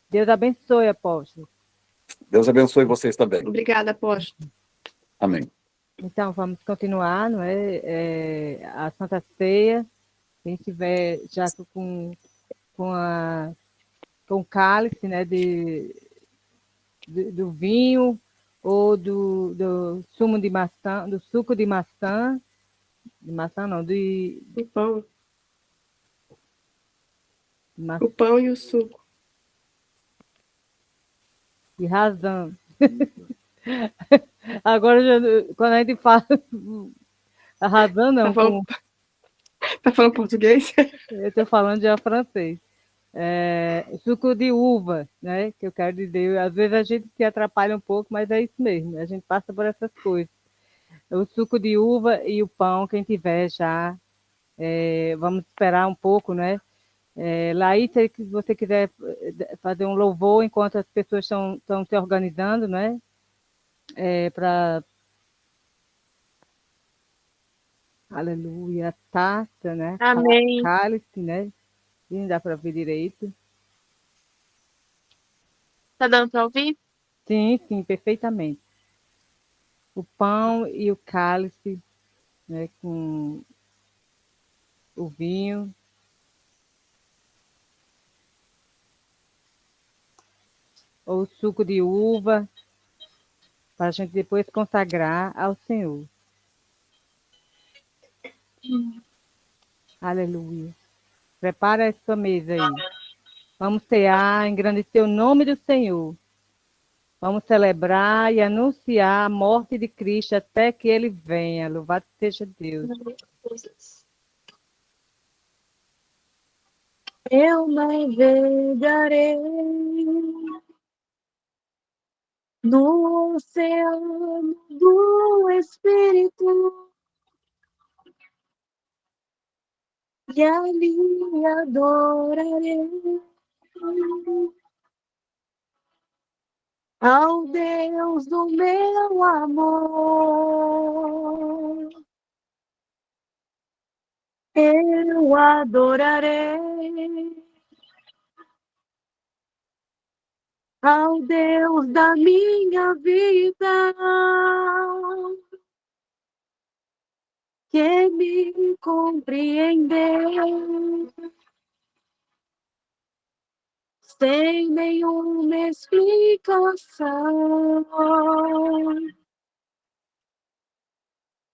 Deus abençoe, apóstolo. Deus abençoe vocês também. Obrigada, apóstolo. Amém. Então, vamos continuar, não é? A Santa Ceia. Quem estiver já com o cálice, né, do vinho ou do sumo de maçã, do suco de maçã não, de O pão. maçã, O pão e o suco. de razão. Agora, quando a gente fala a razão, não, Tá falando português? eu estou falando já francês. Suco de uva, né? Que eu quero dizer, às vezes a gente se atrapalha um pouco, mas é isso mesmo, a gente passa por essas coisas. O suco de uva e o pão, quem tiver já, vamos esperar um pouco, né? Laís, se você quiser fazer um louvor enquanto as pessoas estão se organizando, né? Para aleluia, taça, né? Amém. Cálice, né? Não dá para ver direito. Tá dando para ouvir? Sim, perfeitamente. O pão e o cálice, né? Com o vinho. Ou suco de uva, para a gente depois consagrar ao Senhor. Aleluia. Prepara a sua mesa aí. Vamos cear, engrandecer o nome do Senhor. Vamos celebrar e anunciar a morte de Cristo até que Ele venha. Louvado seja Deus. Eu navegarei no oceano do Espírito e ali adorarei ao Deus do meu amor. Eu adorarei ao Deus da minha vida, que me compreendeu sem nenhuma explicação.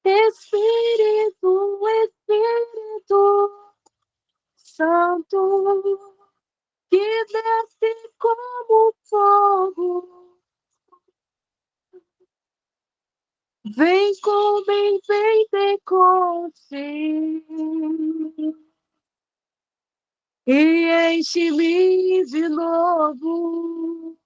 Espírito, Espírito Santo, que desce como fogo, vem como em Pentecoste e enche-me de novo.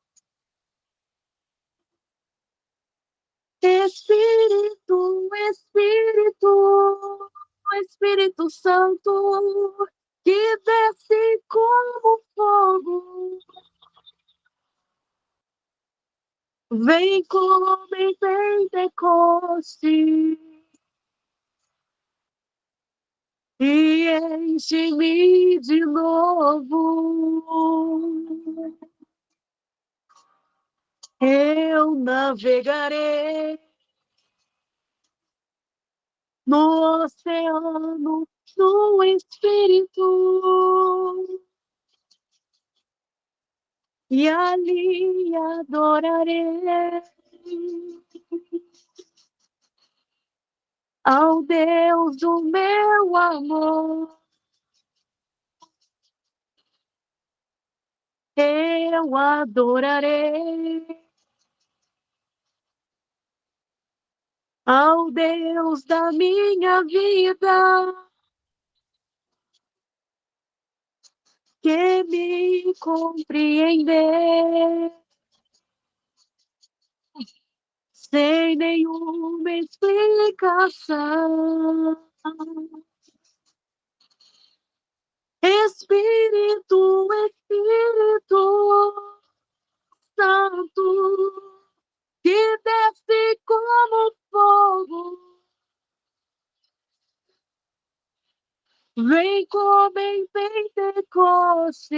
Espírito, Espírito, Espírito Santo, que desce como fogo, vem como em Pentecoste e enche-me de novo. Eu navegarei no oceano do Espírito e ali adorarei ao Deus do meu amor. Eu adorarei ao Deus da minha vida, que me compreender sem nenhuma explicação. Espírito, Espírito Santo, que desce como fogo, vem como em Pentecoste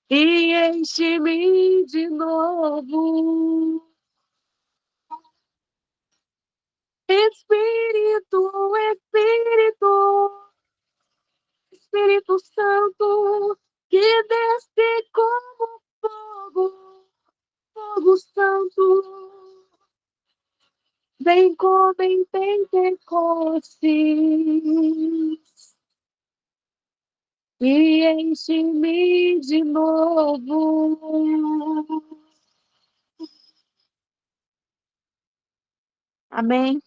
e enche-me de novo. Espírito, Espírito, Espírito Santo, que desce como fogo, fogo santo, vem como em Pentecostes e enche-me de novo. Amém.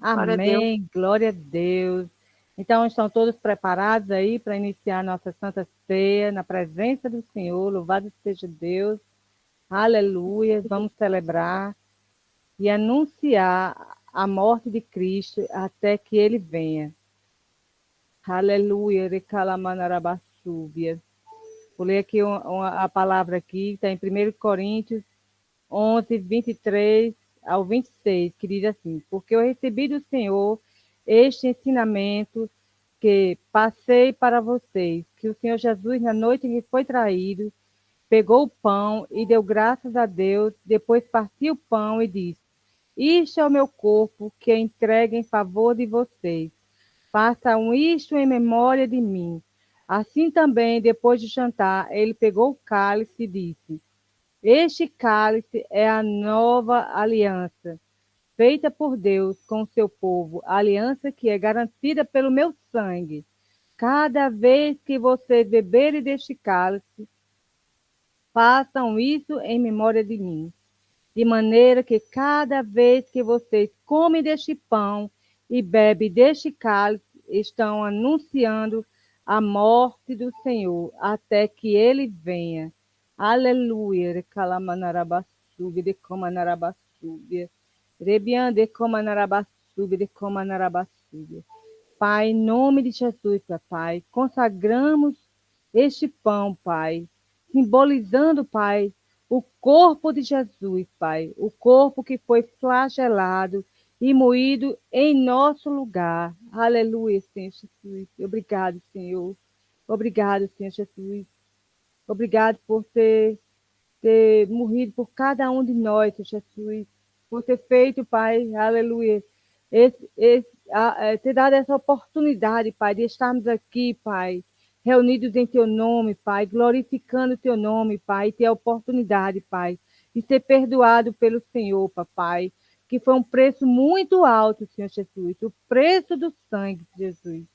Glória a Deus. Amém, glória a Deus. Então, estão todos preparados aí para iniciar nossa Santa Ceia na presença do Senhor. Louvado seja Deus. Aleluia. Vamos celebrar e anunciar a morte de Cristo até que ele venha. Aleluia. Recalamanarabassúbia. Vou ler aqui a palavra aqui, está em 1 Coríntios 11, 23 ao 26, que diz assim: porque eu recebi do Senhor este ensinamento que passei para vocês, que o Senhor Jesus, na noite em que foi traído, pegou o pão e deu graças a Deus, depois partiu o pão e disse: isto é o meu corpo, que é entregue em favor de vocês. Façam isto em memória de mim. Assim também, depois de jantar, ele pegou o cálice e disse: este cálice é a nova aliança, feita por Deus com o seu povo, a aliança que é garantida pelo meu sangue. Cada vez que vocês beberem deste cálice, façam isso em memória de mim. De maneira que cada vez que vocês comem deste pão e bebem deste cálice, estão anunciando a morte do Senhor, até que ele venha. Aleluia. Recalamanarabassúbia, decomanarabassúbia. Rebian, decomanarabassúbia, decomanarabassúbia. Pai, em nome de Jesus, Pai, consagramos este pão, Pai, simbolizando, Pai, o corpo de Jesus, Pai, o corpo que foi flagelado e moído em nosso lugar. Aleluia, Senhor Jesus. Obrigado, Senhor. Obrigado, Senhor Jesus. Obrigado por ter morrido por cada um de nós, Senhor Jesus. Por ter feito, Pai, aleluia, ter dado essa oportunidade, Pai, de estarmos aqui, Pai, reunidos em Teu nome, Pai, glorificando Teu nome, Pai, e ter a oportunidade, Pai, de ser perdoado pelo Senhor, Papai, que foi um preço muito alto, Senhor Jesus, o preço do sangue de Jesus.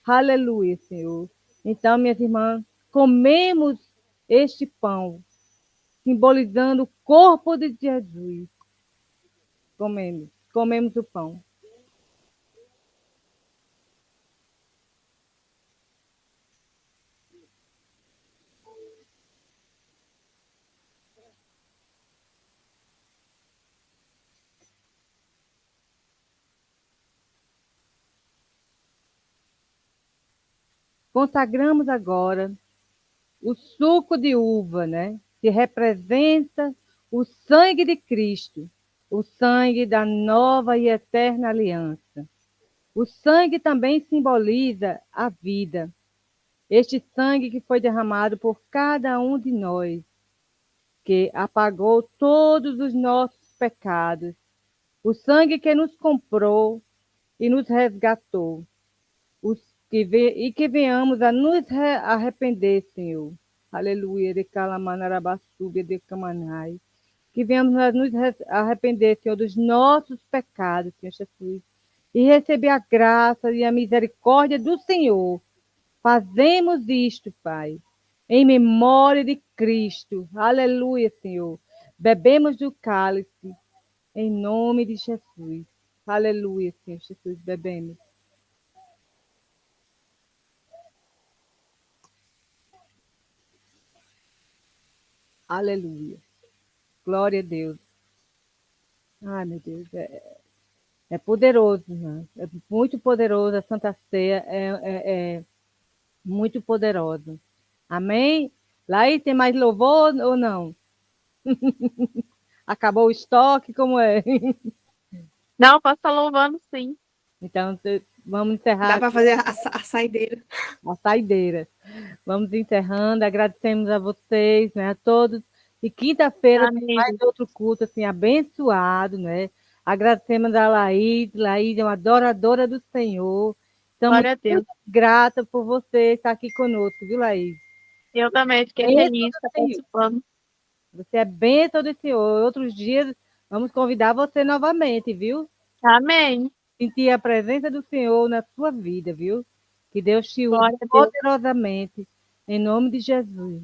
Aleluia, Senhor. Então, minhas irmãs, comemos este pão, simbolizando o corpo de Jesus. Comemos o pão. Consagramos agora o suco de uva, né? Que representa o sangue de Cristo, o sangue da nova e eterna aliança. O sangue também simboliza a vida. Este sangue que foi derramado por cada um de nós, que apagou todos os nossos pecados. O sangue que nos comprou e nos resgatou. E que venhamos a nos arrepender, Senhor. Aleluia. De calamanarabassúbia, de camanai. Que venhamos a nos arrepender, Senhor, dos nossos pecados, Senhor Jesus. E receber a graça e a misericórdia do Senhor. Fazemos isto, Pai, em memória de Cristo. Aleluia, Senhor. Bebemos do cálice, em nome de Jesus. Aleluia, Senhor Jesus. Bebemos. Aleluia. Glória a Deus. Ai, meu Deus, é poderoso, né? É muito poderoso. A Santa Ceia é muito poderosa. Amém? Lá aí tem mais louvor ou não? Acabou o estoque, como é? Não, posso estar louvando, sim. Então, vamos Dá encerrar para fazer a saideira. a saideira. Vamos encerrando, agradecemos a vocês, né, a todos. E quinta-feira tem Amém. mais outro culto, assim, abençoado, né? Agradecemos a Laís. Laís é uma adoradora do Senhor. Estamos Glória a Deus. muito grata por você estar aqui conosco, viu, Laís? Eu também fiquei Bênção feliz de do estar Senhor. participando. Você é bênção do Senhor. Outros dias vamos convidar você novamente, viu? Amém. Sentir a presença do Senhor na sua vida, viu? Que Deus te use Glória a Deus. poderosamente, em nome de Jesus.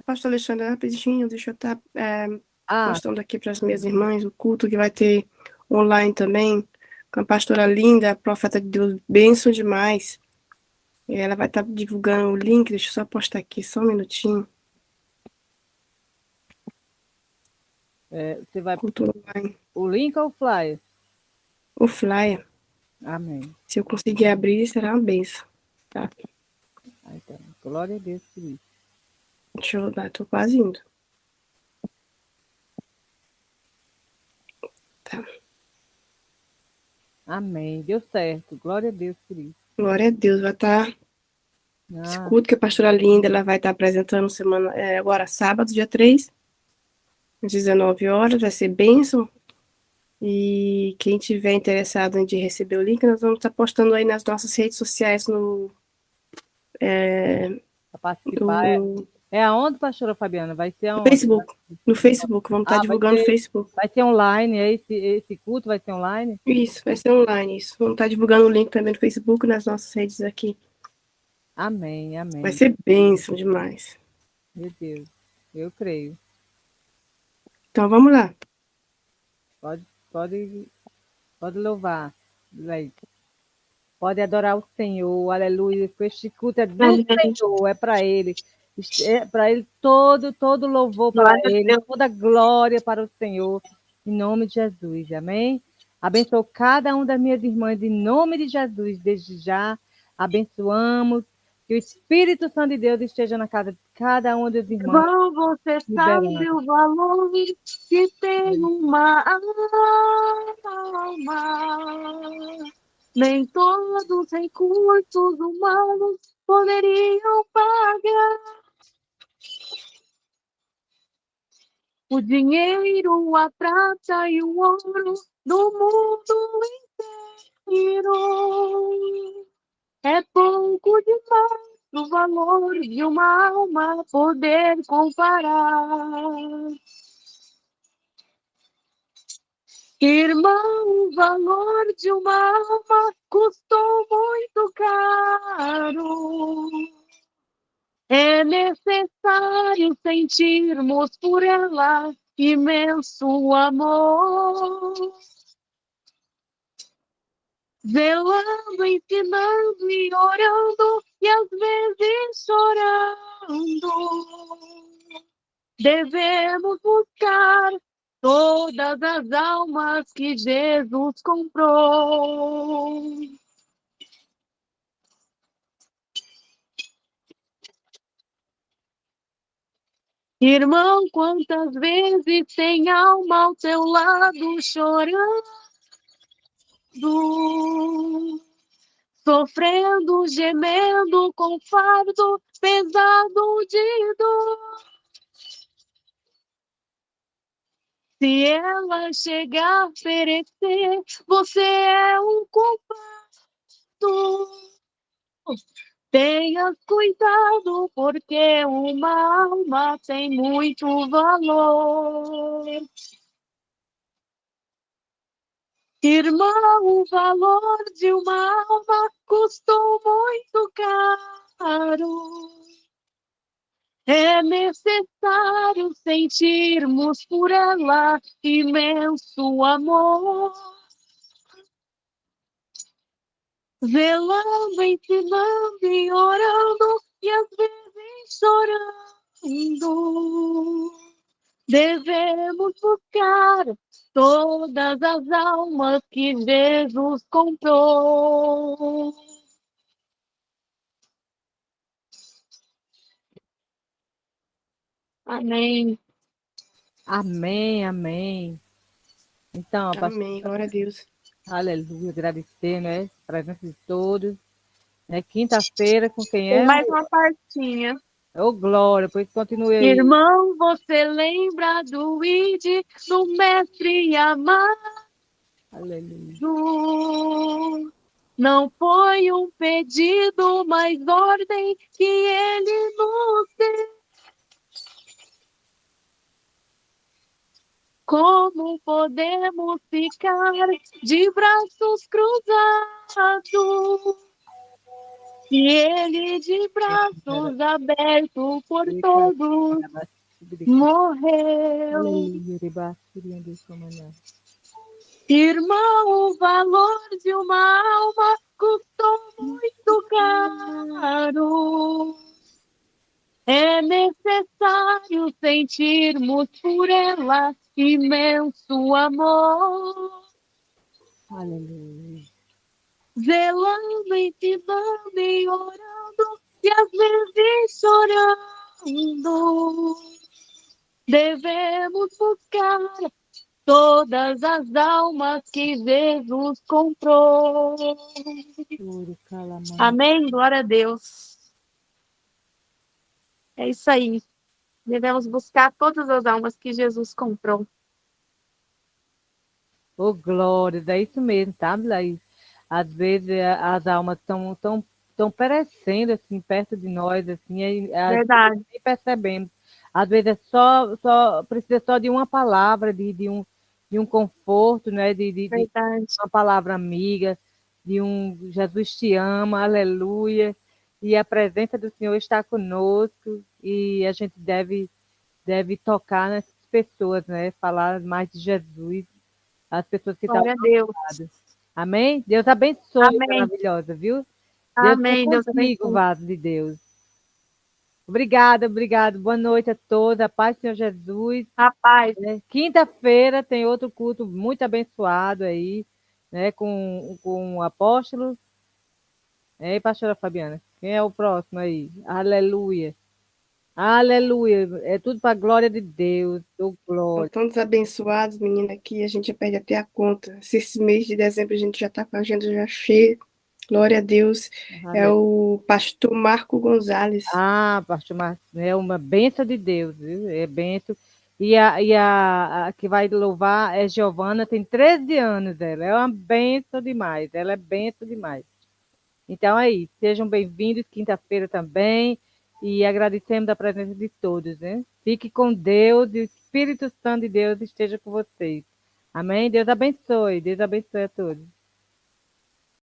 Pastor Alexandre, rapidinho, deixa eu estar Ah, mostrando aqui para as minhas irmãs o culto que vai ter online também, com a pastora Linda, a profeta de Deus, bênção demais. E ela vai estar divulgando o link, deixa eu só postar aqui, só um minutinho. você vai Culto online. o link ou o flyer? O flyer, Amém. se eu conseguir abrir, será uma bênção. Tá? Então, glória a Deus por isso. Deixa eu dar, tô quase indo. Tá. Amém. Deu certo. Glória a Deus por isso. Glória a Deus, vai estar esse Ah, culto que a pastora Linda ela vai estar apresentando agora sábado, dia 3, às 19 horas, vai ser bênção. E quem tiver interessado em receber o link, nós vamos estar postando aí nas nossas redes sociais para participar. É aonde, pastora Fabiana? Vai ser no aonde? Facebook. No Facebook, vamos estar divulgando no Facebook. Vai ser online, esse culto vai ser online? Isso, vai ser online, isso. Vamos estar divulgando o link também no Facebook, nas nossas redes aqui. Amém, amém. Vai ser bênção demais. Meu Deus, eu creio. Então, vamos lá. Pode louvar, Leite. Pode adorar o Senhor, aleluia. Este culto é do Amém. Senhor, é para Ele. É para Ele todo louvor para Glória a Ele, Deus. toda glória para o Senhor, em nome de Jesus, amém? Abençoo cada um das minhas irmãs, em nome de Jesus, desde já. Abençoamos, que o Espírito Santo de Deus esteja na casa de cada uma das irmãs. Irmão, você sabe liberando. o valor que tem uma alma. Nem todos os recursos humanos poderiam pagar. O dinheiro, a prata e o ouro do mundo inteiro. É pouco demais o valor de uma alma poder comparar. Irmão, o valor de uma alma custou muito caro. É necessário sentirmos por ela imenso amor. Zelando, ensinando e orando, e às vezes chorando. Devemos buscar todas as almas que Jesus comprou. Irmão, quantas vezes tem alma ao teu lado chorando, sofrendo, gemendo com fardo pesado de dor. Se ela chegar a perecer, você é um culpado. Tenha cuidado, porque uma alma tem muito valor. Irmão, o valor de uma alma custou muito caro. É necessário sentirmos por ela imenso amor. Zelando, ensinando e orando, e às vezes chorando. Devemos buscar todas as almas que Jesus comprou. Amém. Amém, amém. Então, a pastora, Amém. Glória a Deus. aleluia, agradecer, né? A presença de todos. Né? Quinta-feira, com quem Tem é? mais uma partinha. Ô, Glória, pois continue aí. Irmão, você lembra do ID do mestre amado? Aleluia. Não foi um pedido, mas ordem que ele nos deu. Como podemos ficar de braços cruzados? Se ele de braços abertos por todos morreu. Aleluia, rebaixaria de sua manhã. Irmão, o valor de uma alma custou muito caro. É necessário sentirmos por ela imenso amor. Aleluia. Zelando, ensinando e orando, e às vezes chorando. Devemos buscar todas as almas que Jesus comprou. Amém? Glória a Deus. É isso aí. Devemos buscar todas as almas que Jesus comprou. Ô, glória, é isso mesmo, tá, Laís? Às vezes as almas estão perecendo assim perto de nós, assim, Verdade. nem percebemos. Às vezes é só precisa só de uma palavra, de um conforto, né? De Verdade. uma palavra amiga, de um Jesus te ama, aleluia. E a presença do Senhor está conosco e a gente deve tocar nessas pessoas, né? Falar mais de Jesus, as pessoas que estão Glória a Deus. preocupadas. Amém? Deus abençoe, Amém. maravilhosa, viu? Amém. Deus Deus é contigo, abençoe. vaso de Deus. Obrigada, obrigado. Boa noite a todos. A paz do Senhor Jesus. A paz. Né? Quinta-feira tem outro culto muito abençoado aí, né? Com o apóstolo. Ei, pastora Fabiana, quem é o próximo aí? Aleluia. Aleluia. É tudo para a glória de Deus. Oh, Estão glória. todos abençoados, menina, aqui a gente já perde até a conta. Se esse mês de dezembro a gente já está com a agenda já cheia. Glória a Deus. É Aleluia. o pastor Marco Gonzalez. Ah, pastor Marcos, é uma bênção de Deus, viu? É bênção. A que vai louvar é Giovana, tem 13 anos ela. É uma bênção demais. Ela é bênção demais. Então, aí, sejam bem-vindos quinta-feira também. E agradecemos a presença de todos, né? Fique com Deus e o Espírito Santo de Deus esteja com vocês. Amém? Deus abençoe. Deus abençoe a todos.